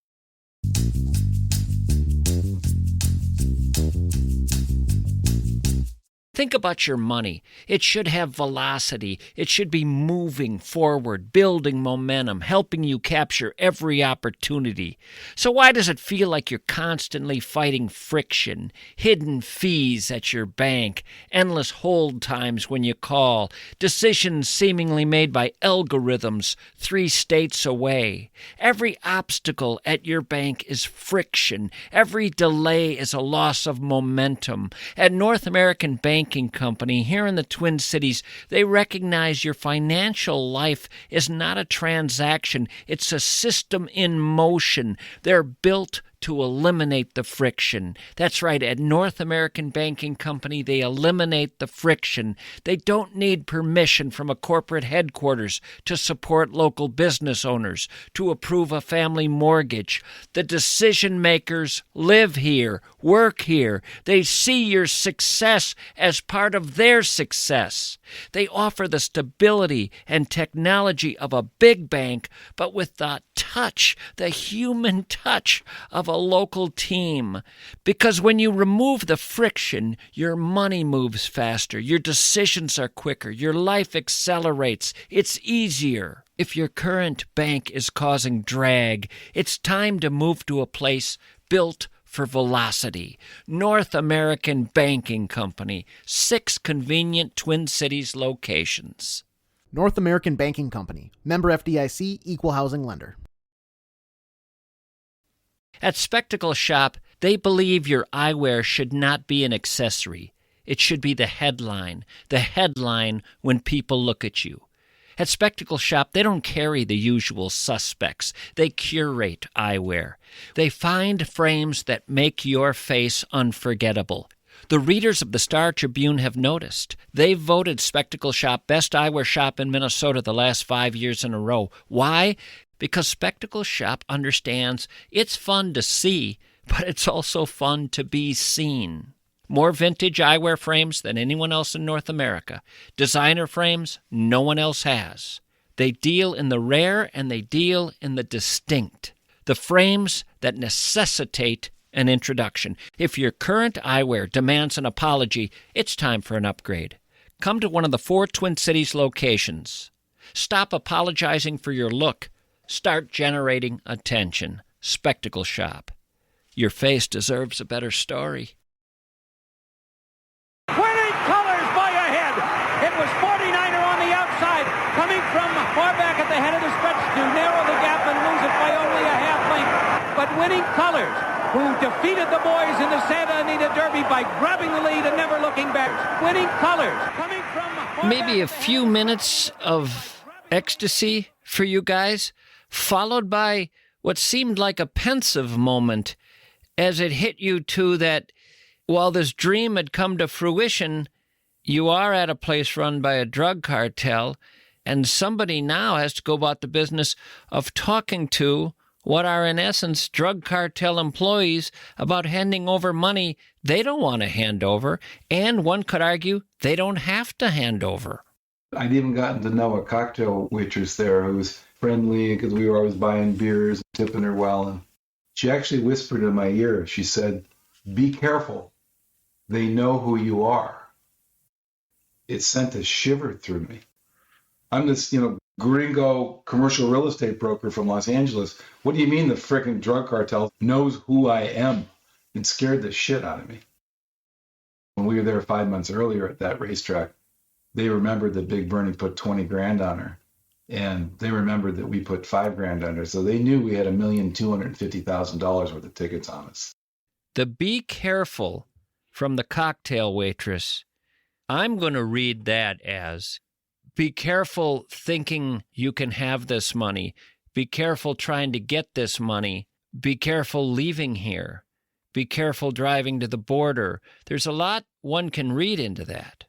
Think about your money. It should have velocity. It should be moving forward, building momentum, helping you capture every opportunity. So why does it feel like you're constantly fighting friction, hidden fees at your bank, endless hold times when you call, decisions seemingly made by algorithms 3 states away? Every obstacle at your bank is friction. Every delay is a loss of momentum. At North American Banking Company here in the Twin Cities, they recognize your financial life is not a transaction. It's a system in motion. They're built to eliminate the friction. That's right, at North American Banking Company, they eliminate the friction. They don't need permission from a corporate headquarters to support local business owners, to approve a family mortgage. The decision makers live here, work here. They see your success as part of their success. They offer the stability and technology of a big bank, but with the touch, the human touch of a local team. Because when you remove the friction, your money moves faster, your decisions are quicker, your life accelerates, it's easier. If your current bank is causing drag, it's time to move to a place built for velocity. North American Banking Company, 6 convenient Twin Cities locations. North American Banking Company, member FDIC, equal housing lender. At Spectacle Shop, they believe your eyewear should not be an accessory. It should be the headline when people look at you. At Spectacle Shop, they don't carry the usual suspects. They curate eyewear. They find frames that make your face unforgettable. The readers of the Star Tribune have noticed. They've voted Spectacle Shop best eyewear shop in Minnesota the last 5 years in a row. Why? Because Spectacle Shop understands it's fun to see, but it's also fun to be seen. More vintage eyewear frames than anyone else in North America. Designer frames no one else has. They deal in the rare and they deal in the distinct. The frames that necessitate an introduction. If your current eyewear demands an apology, it's time for an upgrade. Come to one of the 4 Twin Cities locations. Stop apologizing for your look. Start generating attention. Spectacle Shop. Your face deserves a better story. Winning Colors by a head. It was 49er on the outside, coming from far back at the head of the stretch to narrow the gap and lose it by only a half length. But Winning Colors, who defeated the boys in the Santa Anita Derby by grabbing the lead and never looking back. Winning colors coming from... Maybe a few minutes of ecstasy for you guys, followed by what seemed like a pensive moment as it hit you too that while this dream had come to fruition, you are at a place run by a drug cartel, and somebody now has to go about the business of talking to what are in essence drug cartel employees about handing over money they don't want to hand over, and one could argue they don't have to hand over. I'd even gotten to know a cocktail waitress there who was friendly because we were always buying beers, tipping her well. And she actually whispered in my ear, she said, "Be careful. They know who you are." It sent a shiver through me. I'm this, gringo commercial real estate broker from Los Angeles. What do you mean the frickin' drug cartel knows who I am? It scared the shit out of me. When we were there 5 months earlier at that racetrack, they remembered that Big Bernie put 20 grand on her. And they remembered that we put 5 grand on her. So they knew we had $1,250,000 worth of tickets on us. The be careful from the cocktail waitress, I'm going to read that as, be careful thinking you can have this money. Be careful trying to get this money. Be careful leaving here. Be careful driving to the border. There's a lot one can read into that.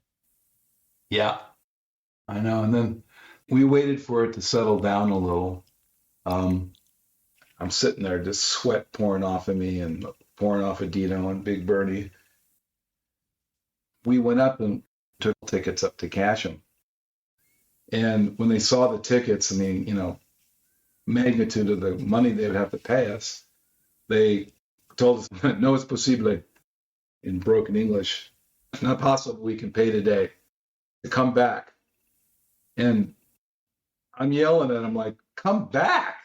Yeah, I know. And then we waited for it to settle down a little. I'm sitting there, just sweat pouring off of me and pouring off of Dino and Big Bernie. We went up and took tickets up to cash them. And when they saw the tickets and the, magnitude of the money they would have to pay us, they told us, "No es posible," in broken English. "It's not possible we can pay today. To come back." And I'm yelling at him like, "Come back?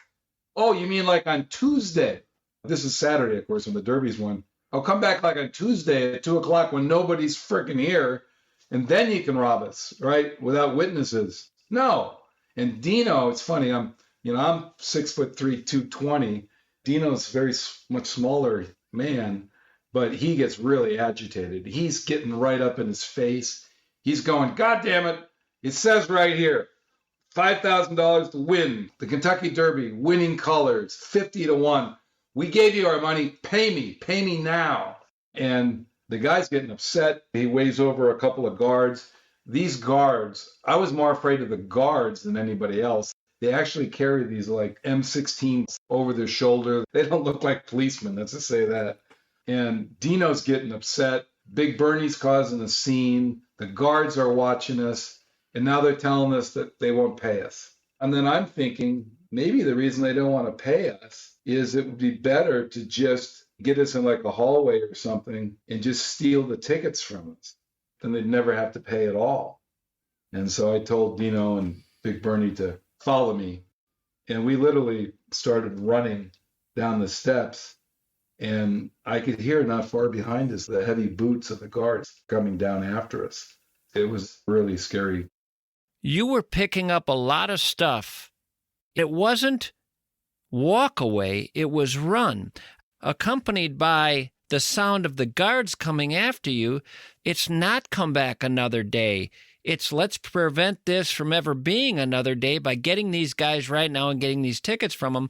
Oh, you mean like on Tuesday?" This is Saturday, of course, when the Derby's won. "Oh, come back like on Tuesday at 2:00 when nobody's freaking here, and then you can rob us, right? Without witnesses." No. And Dino, it's funny, I'm 6'3", 220. Dino's very much smaller man, but he gets really agitated. He's getting right up in his face. He's going, "God damn it. It says right here, $5,000 to win the Kentucky Derby, winning colors, 50-1. We gave you our money. Pay me now." And the guy's getting upset. He waves over a couple of guards. These guards, I was more afraid of the guards than anybody else. They actually carry these like M16s over their shoulder. They don't look like policemen, let's just say that. And Dino's getting upset. Big Bernie's causing a scene. The guards are watching us. And now they're telling us that they won't pay us. And then I'm thinking, maybe the reason they don't want to pay us is it would be better to just get us in like a hallway or something and just steal the tickets from us. Then they'd never have to pay at all. And so I told Dino and Big Bernie to follow me. And we literally started running down the steps. And I could hear not far behind us the heavy boots of the guards coming down after us. It was really scary. You were picking up a lot of stuff. It wasn't walk away, it was run, accompanied by the sound of the guards coming after you. It's not come back another day. It's let's prevent this from ever being another day by getting these guys right now and getting these tickets from them.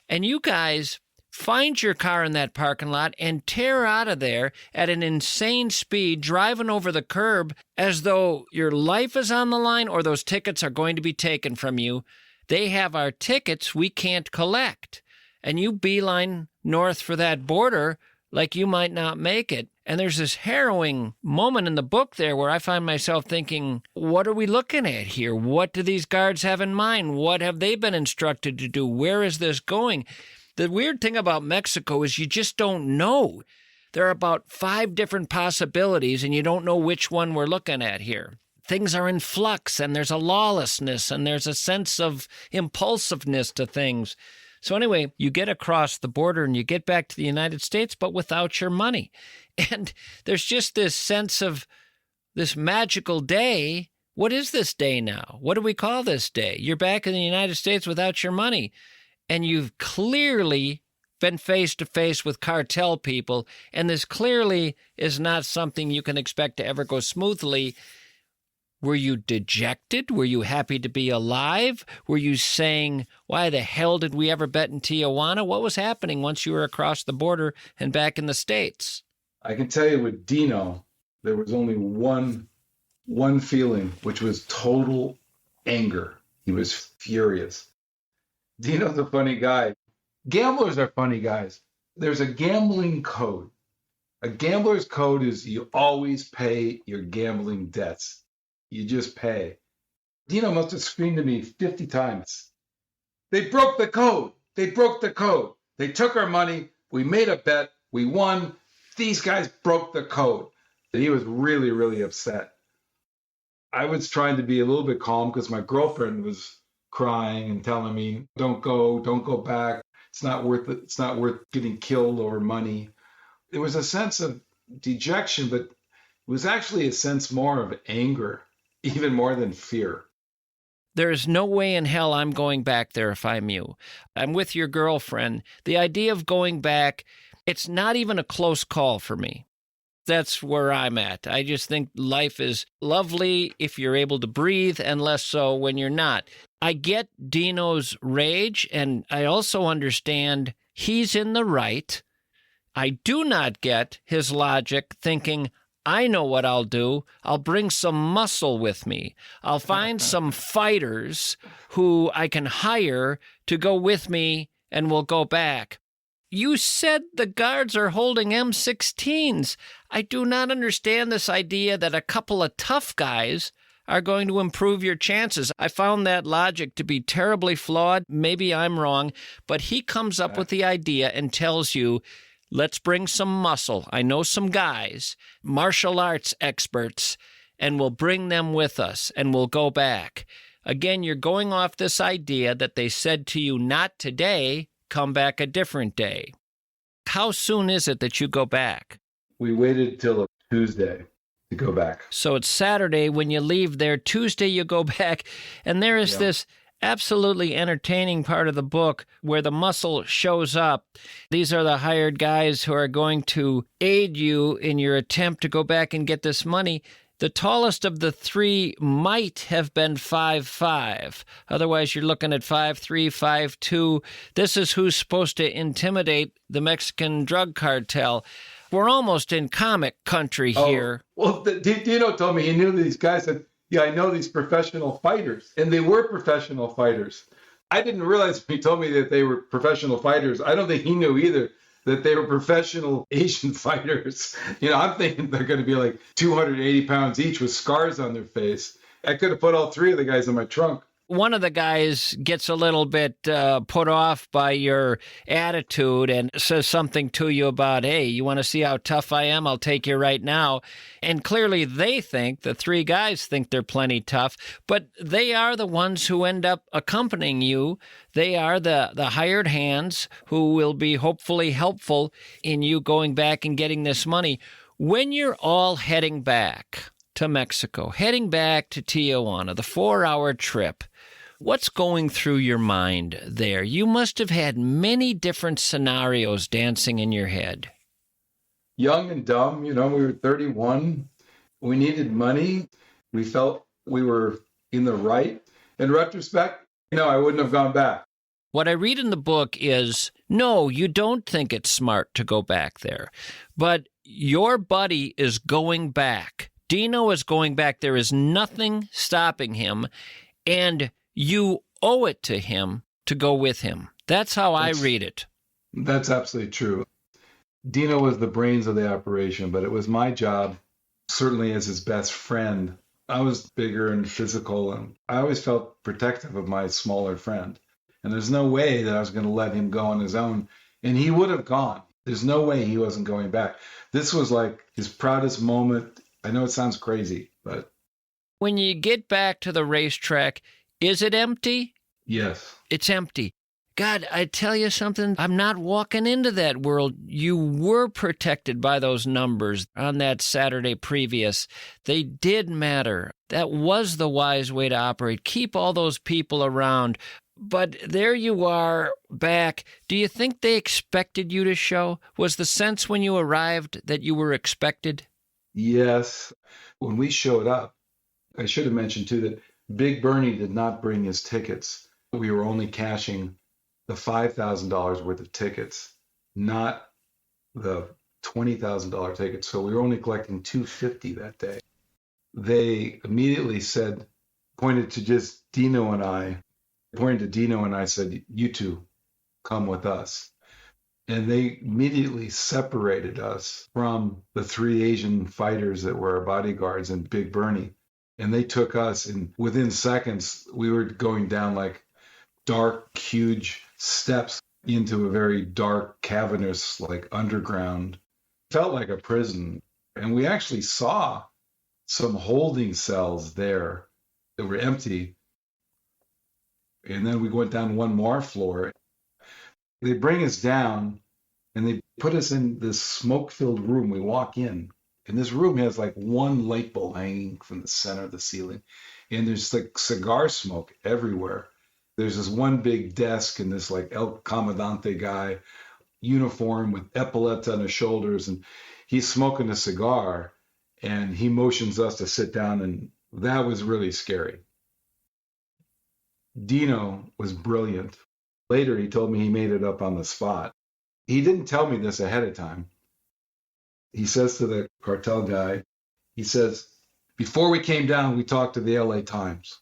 And you guys find your car in that parking lot and tear out of there at an insane speed, driving over the curb as though your life is on the line or those tickets are going to be taken from you. They have our tickets we can't collect. And you beeline north for that border like you might not make it. And there's this harrowing moment in the book there where I find myself thinking, what are we looking at here? What do these guards have in mind? What have they been instructed to do? Where is this going? The weird thing about Mexico is you just don't know. There are about 5 different possibilities, and you don't know which one we're looking at here. Things are in flux, and there's a lawlessness, and there's a sense of impulsiveness to things. So anyway, you get across the border and you get back to the United States, but without your money. And there's just this sense of this magical day. What is this day now? What do we call this day? You're back in the United States without your money. And you've clearly been face to face with cartel people, and this clearly is not something you can expect to ever go smoothly. Were you dejected? Were you happy to be alive? Were you saying, why the hell did we ever bet in Tijuana? What was happening once you were across the border and back in the States? I can tell you with Dino, there was only one feeling, which was total anger. He was furious. Dino's a funny guy. Gamblers are funny guys. There's a gambling code. A gambler's code is you always pay your gambling debts. You just pay. Dino must have screamed at me 50 times. They broke the code. They broke the code. They took our money. We made a bet. We won. These guys broke the code. He was really, really upset. I was trying to be a little bit calm because my girlfriend was crying and telling me, don't go back. It's not worth it. It's not worth getting killed over money. There was a sense of dejection, but it was actually a sense more of anger, even more than fear. There is no way in hell I'm going back there if I'm you. I'm with your girlfriend. The idea of going back, it's not even a close call for me. That's where I'm at. I just think life is lovely if you're able to breathe, and less so when you're not. I get Dino's rage, and I also understand he's in the right. I do not get his logic thinking, I know what I'll do. I'll bring some muscle with me. I'll find some fighters who I can hire to go with me, and we'll go back. You said the guards are holding M16s. I do not understand this idea that a couple of tough guys are going to improve your chances. I found that logic to be terribly flawed. Maybe I'm wrong, but he comes up with the idea and tells you, let's bring some muscle. I know some guys, martial arts experts, and we'll bring them with us, and we'll go back. Again, you're going off this idea that they said to you, not today, come back a different day. How soon is it that you go back? We waited till a Tuesday to go back. So it's Saturday when you leave there. Tuesday you go back, and there is this absolutely entertaining part of the book where the muscle shows up. These are the hired guys who are going to aid you in your attempt to go back and get this money. The tallest of the three might have been 5'5". Otherwise, you're looking at 5'3", 5'2". This is who's supposed to intimidate the Mexican drug cartel. We're almost in comic country here. Well, Dino told me he knew these guys. Said, yeah, I know these professional fighters. And they were professional fighters. I didn't realize when he told me that they were professional fighters. I don't think he knew either that they were professional Asian fighters. You know, I'm thinking they're going to be like 280 pounds each with scars on their face. I could have put all three of the guys in my trunk. One of the guys gets a little bit put off by your attitude and says something to you about, hey, you want to see how tough I am? I'll take you right now. And clearly they think, the three guys think they're plenty tough, but they are the ones who end up accompanying you. They are the hired hands who will be hopefully helpful in you going back and getting this money. When you're all heading back to Mexico, heading back to Tijuana, the 4-hour trip, what's going through your mind there? You must have had many different scenarios dancing in your head. Young and dumb, you know, we were 31. We needed money. We felt we were in the right. In retrospect, no, I wouldn't have gone back. What I read in the book is, no, you don't think it's smart to go back there. But your buddy is going back. Dino is going back. There is nothing stopping him. And you owe it to him to go with him. That's how I read it. That's absolutely true. Dino was the brains of the operation, but it was my job, certainly as his best friend. I was bigger and physical, and I always felt protective of my smaller friend. And there's no way that I was going to let him go on his own. And he would have gone. There's no way he wasn't going back. This was like his proudest moment. I know it sounds crazy, but... When you get back to the racetrack, is it empty? Yes. It's empty. God, I tell you something, I'm not walking into that world. You were protected by those numbers on that Saturday previous. They did matter. That was the wise way to operate. Keep all those people around. But there you are back. Do you think they expected you to show? Was the sense when you arrived that you were expected? Yes. When we showed up, I should have mentioned too that Big Bernie did not bring his tickets. We were only cashing the $5,000 worth of tickets, not the $20,000 tickets. So we were only collecting $250 that day. They immediately pointed to just Dino and I, said, "You two come with us." And they immediately separated us from the three Asian fighters that were our bodyguards and Big Bernie. And they took us, and within seconds, we were going down like dark, huge steps into a very dark, cavernous, like underground. Felt like a prison. And we actually saw some holding cells there that were empty. And then we went down one more floor. They bring us down and they put us in this smoke-filled room. We walk in, and this room has like one light bulb hanging from the center of the ceiling. And there's like cigar smoke everywhere. There's this one big desk and this like El Comandante guy, uniform with epaulets on his shoulders, and he's smoking a cigar, and he motions us to sit down, and that was really scary. Dino was brilliant. Later, he told me he made it up on the spot. He didn't tell me this ahead of time. He says to the cartel guy, he says, "Before we came down, we talked to the LA Times.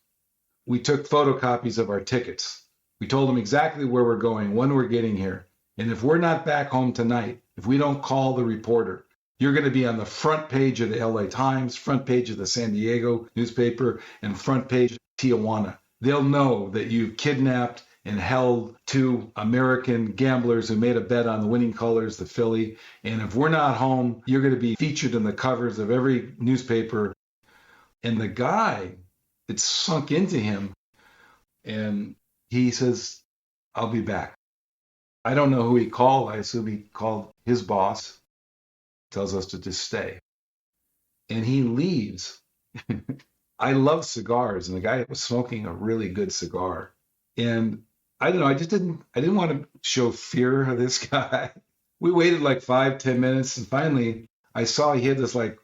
We took photocopies of our tickets. We told them exactly where we're going, when we're getting here. And if we're not back home tonight, if we don't call the reporter, you're going to be on the front page of the LA Times, front page of the San Diego newspaper, and front page of Tijuana. They'll know that you kidnapped and held two American gamblers who made a bet on the winning colors, the Philly. And if we're not home, you're going to be featured in the covers of every newspaper." And the guy, it sunk into him. And he says, "I'll be back." I don't know who he called. I assume he called his boss. Tells us to just stay. And he leaves. I love cigars, and the guy was smoking a really good cigar. And I don't know, I didn't want to show fear of this guy. We waited like 5-10 minutes, and finally I saw he had this like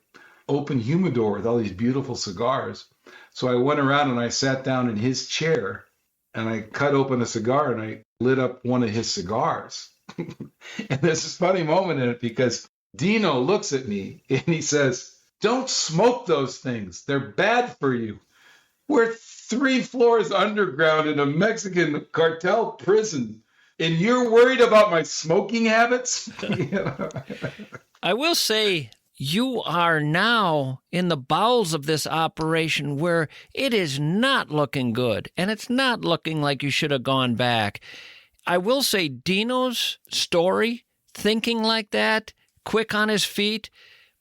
open humidor with all these beautiful cigars. So I went around and I sat down in his chair, and I cut open a cigar and I lit up one of his cigars. And there's this funny moment in it because Dino looks at me and he says, "Don't smoke those things. They're bad for you. We're 3 floors underground in a Mexican cartel prison, and you're worried about my smoking habits?" I will say you are now in the bowels of this operation where it is not looking good, and it's not looking like you should have gone back. I will say Dino's story, thinking like that, quick on his feet,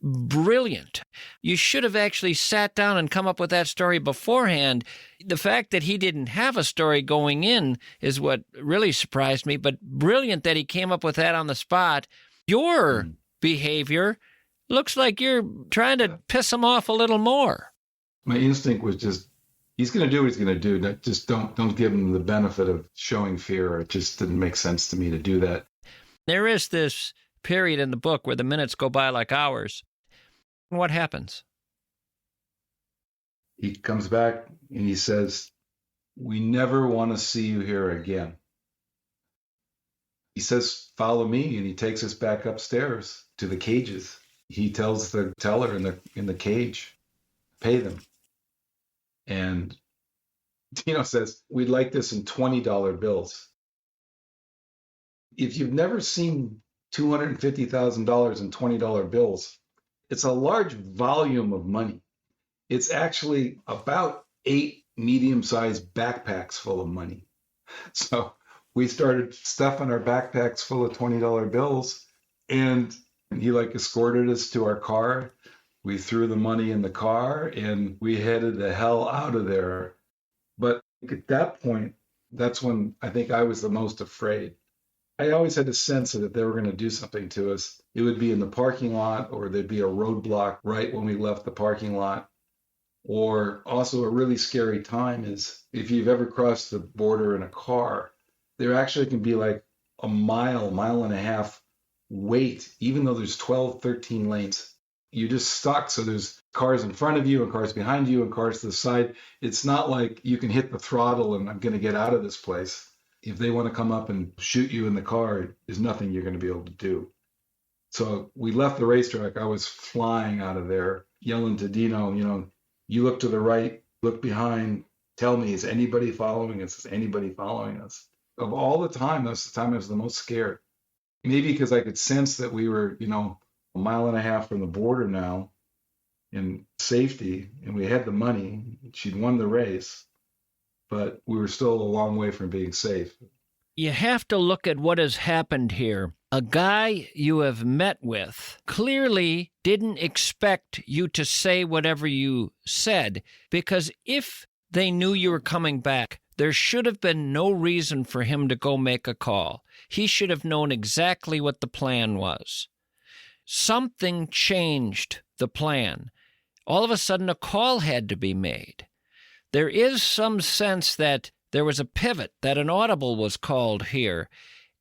brilliant. You should have actually sat down and come up with that story beforehand. The fact that he didn't have a story going in is what really surprised me, but brilliant that he came up with that on the spot. Your behavior looks like you're trying to piss him off a little more. My instinct was just, he's going to do what he's going to do. Just don't give him the benefit of showing fear. It just didn't make sense to me to do that. There is this period in the book where the minutes go by like hours. What happens? He comes back and he says, "We never want to see you here again." He says, "Follow me," and he takes us back upstairs to the cages. He tells the teller in the cage, "Pay them." And Dino says, "We'd like this in $20 bills." If you've never seen $250,000 in $20 bills, it's a large volume of money. It's actually about 8 medium-sized backpacks full of money. So we started stuffing our backpacks full of $20 bills, and he like escorted us to our car. We threw the money in the car, and we headed the hell out of there. But at that point, that's when I think I was the most afraid. I always had a sense that if they were going to do something to us, it would be in the parking lot, or there'd be a roadblock right when we left the parking lot. Or also a really scary time is if you've ever crossed the border in a car, there actually can be like a mile and a half wait, even though there's 12, 13 lanes. You're just stuck. So there's cars in front of you and cars behind you and cars to the side. It's not like you can hit the throttle and I'm going to get out of this place. If they want to come up and shoot you in the car, there's nothing you're going to be able to do. So we left the racetrack. I was flying out of there, yelling to Dino, you look to the right, look behind, tell me, is anybody following us? Is anybody following us? Of all the time, that's the time I was the most scared. Maybe because I could sense that we were, a mile and a half from the border now in safety, and we had the money. She'd won the race, but we were still a long way from being safe. You have to look at what has happened here. A guy you have met with clearly didn't expect you to say whatever you said, because if they knew you were coming back, there should have been no reason for him to go make a call. He should have known exactly what the plan was. Something changed the plan. All of a sudden, a call had to be made. There is some sense that there was a pivot, that an audible was called here,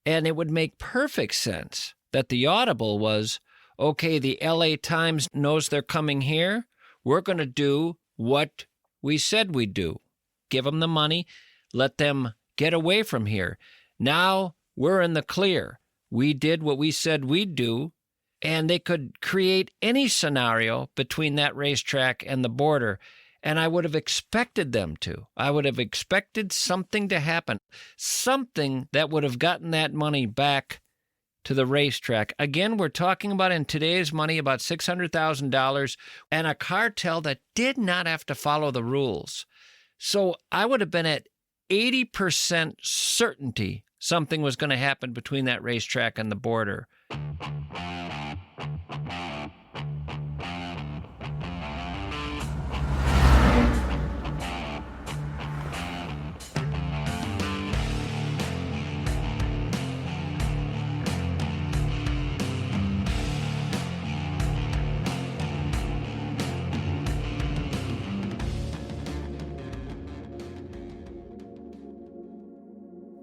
and it would make perfect sense that the audible was, okay, the LA Times knows they're coming here. We're going to do what we said we'd do. Give them the money. Let them get away from here. Now we're in the clear. We did what we said we'd do, and they could create any scenario between that racetrack and the border. And I would have expected them to. I would have expected something to happen, something that would have gotten that money back to the racetrack. Again, we're talking about in today's money about $600,000 and a cartel that did not have to follow the rules. So I would have been at 80% certainty something was going to happen between that racetrack and the border.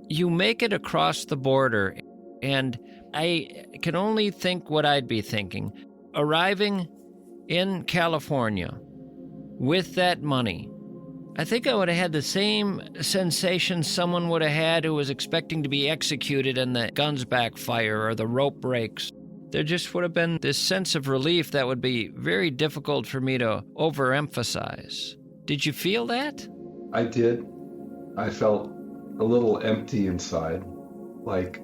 You make it across the border, and I can only think what I'd be thinking. Arriving in California with that money, I think I would have had the same sensation someone would have had who was expecting to be executed and the guns backfire or the rope breaks. There just would have been this sense of relief that would be very difficult for me to overemphasize. Did you feel that? I did. I felt a little empty inside. Like,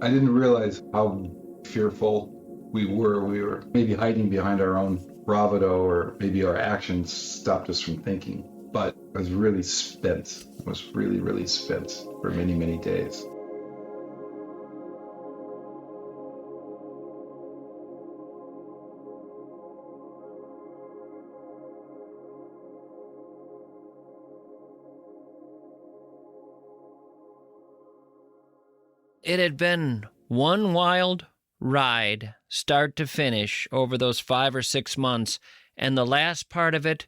I didn't realize how fearful we were. We were maybe hiding behind our own bravado, or maybe our actions stopped us from thinking. But I was really spent. I was really, really spent for many, many days. It had been one wild ride, start to finish, over those 5 or 6 months, and the last part of it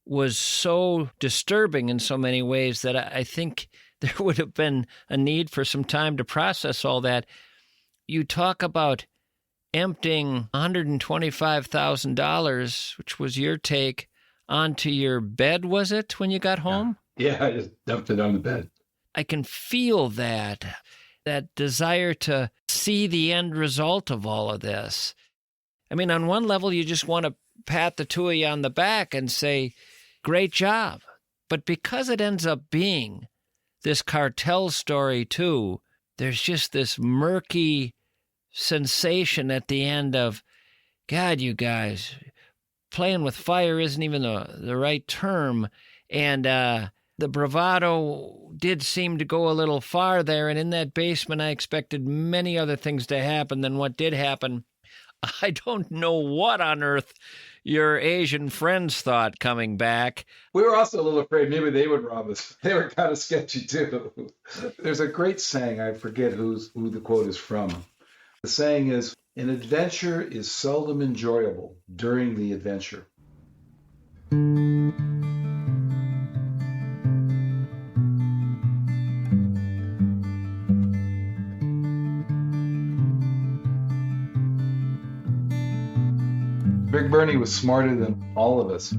was so disturbing in so many ways that I think there would have been a need for some time to process all that. You talk about emptying $125,000, which was your take, onto your bed, was it, when you got home? Yeah, I just dumped it on the bed. I can feel that desire to see the end result of all of this. I mean, on one level, you just want to pat the two of you on the back and say, great job. But because it ends up being this cartel story too, there's just this murky sensation at the end of, God, you guys, playing with fire isn't even the right term. And the bravado did seem to go a little far there. And in that basement, I expected many other things to happen than what did happen. I don't know what on earth your Asian friends thought coming back. We were also a little afraid maybe they would rob us. They were kind of sketchy too. There's a great saying, I forget who the quote is from. The saying is, an adventure is seldom enjoyable during the adventure. Big Bernie was smarter than all of us.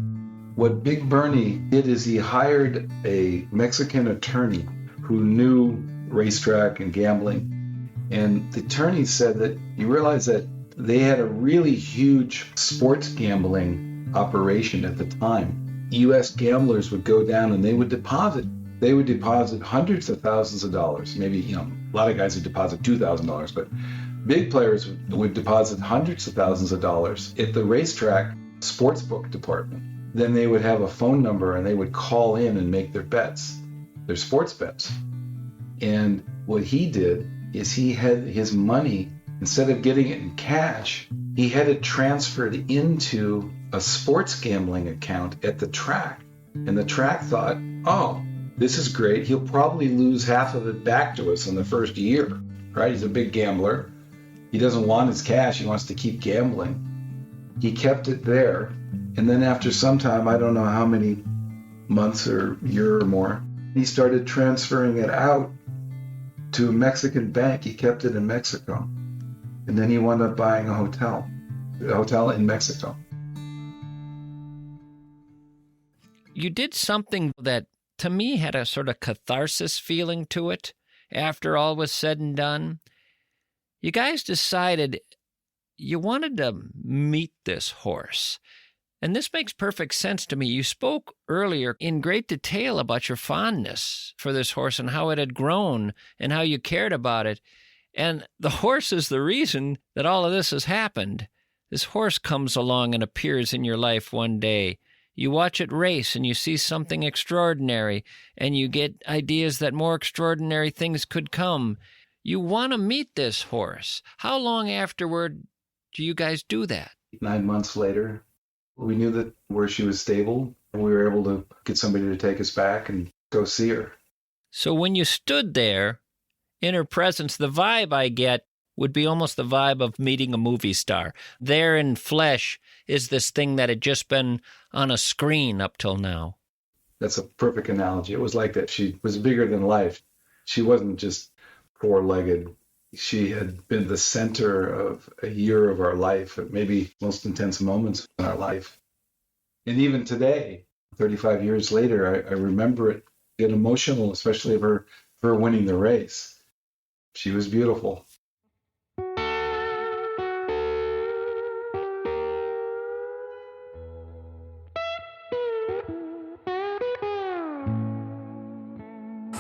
What Big Bernie did is he hired a Mexican attorney who knew racetrack and gambling. And the attorney said that you realize that they had a really huge sports gambling operation at the time. U.S. gamblers would go down and they would deposit hundreds of thousands of dollars. Maybe, a lot of guys would deposit $2,000, but big players would deposit hundreds of thousands of dollars at the racetrack sportsbook department. Then they would have a phone number and they would call in and make their bets, their sports bets. And what he did is he had his money, instead of getting it in cash, he had it transferred into a sports gambling account at the track. And the track thought, oh, this is great. He'll probably lose half of it back to us in the first year, right? He's a big gambler. He doesn't want his cash. He wants to keep gambling. He kept it there. And then after some time, I don't know how many months or year or more, he started transferring it out to a Mexican bank. He kept it in Mexico. And then he wound up buying a hotel in Mexico. You did something that, to me, had a sort of catharsis feeling to it after all was said and done. You guys decided you wanted to meet this horse. And this makes perfect sense to me. You spoke earlier in great detail about your fondness for this horse and how it had grown and how you cared about it. And the horse is the reason that all of this has happened. This horse comes along and appears in your life one day. You watch it race and you see something extraordinary, and you get ideas that more extraordinary things could come. You want to meet this horse. How long afterward do you guys do that? 9 months later, we knew that where she was stable, and we were able to get somebody to take us back and go see her. So when you stood there, in her presence, the vibe I get would be almost the vibe of meeting a movie star. There in flesh is this thing that had just been on a screen up till now. That's a perfect analogy. It was like that. She was bigger than life. She wasn't just four-legged. She had been the center of a year of our life, maybe most intense moments in our life. And even today, 35 years later, I remember it, get emotional, especially of her winning the race. She was beautiful.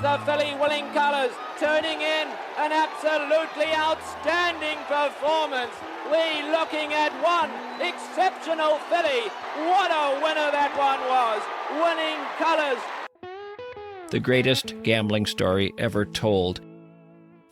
The filly Winning Colours turning in an absolutely outstanding performance. We're looking at one exceptional filly. What a winner that one was. Winning Colours. The greatest gambling story ever told.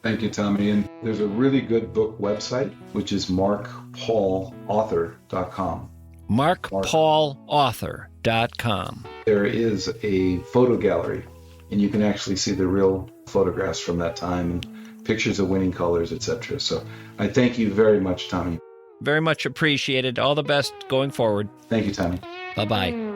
Thank you, Tommy. And there's a really good book website, which is markpaulauthor.com. markpaulauthor.com. There is a photo gallery, and you can actually see the real photographs from that time and pictures of Winning Colours, etc. So I thank you very much, Tommy. Very much appreciated. All the best going forward. Thank you, Tommy. Bye-bye.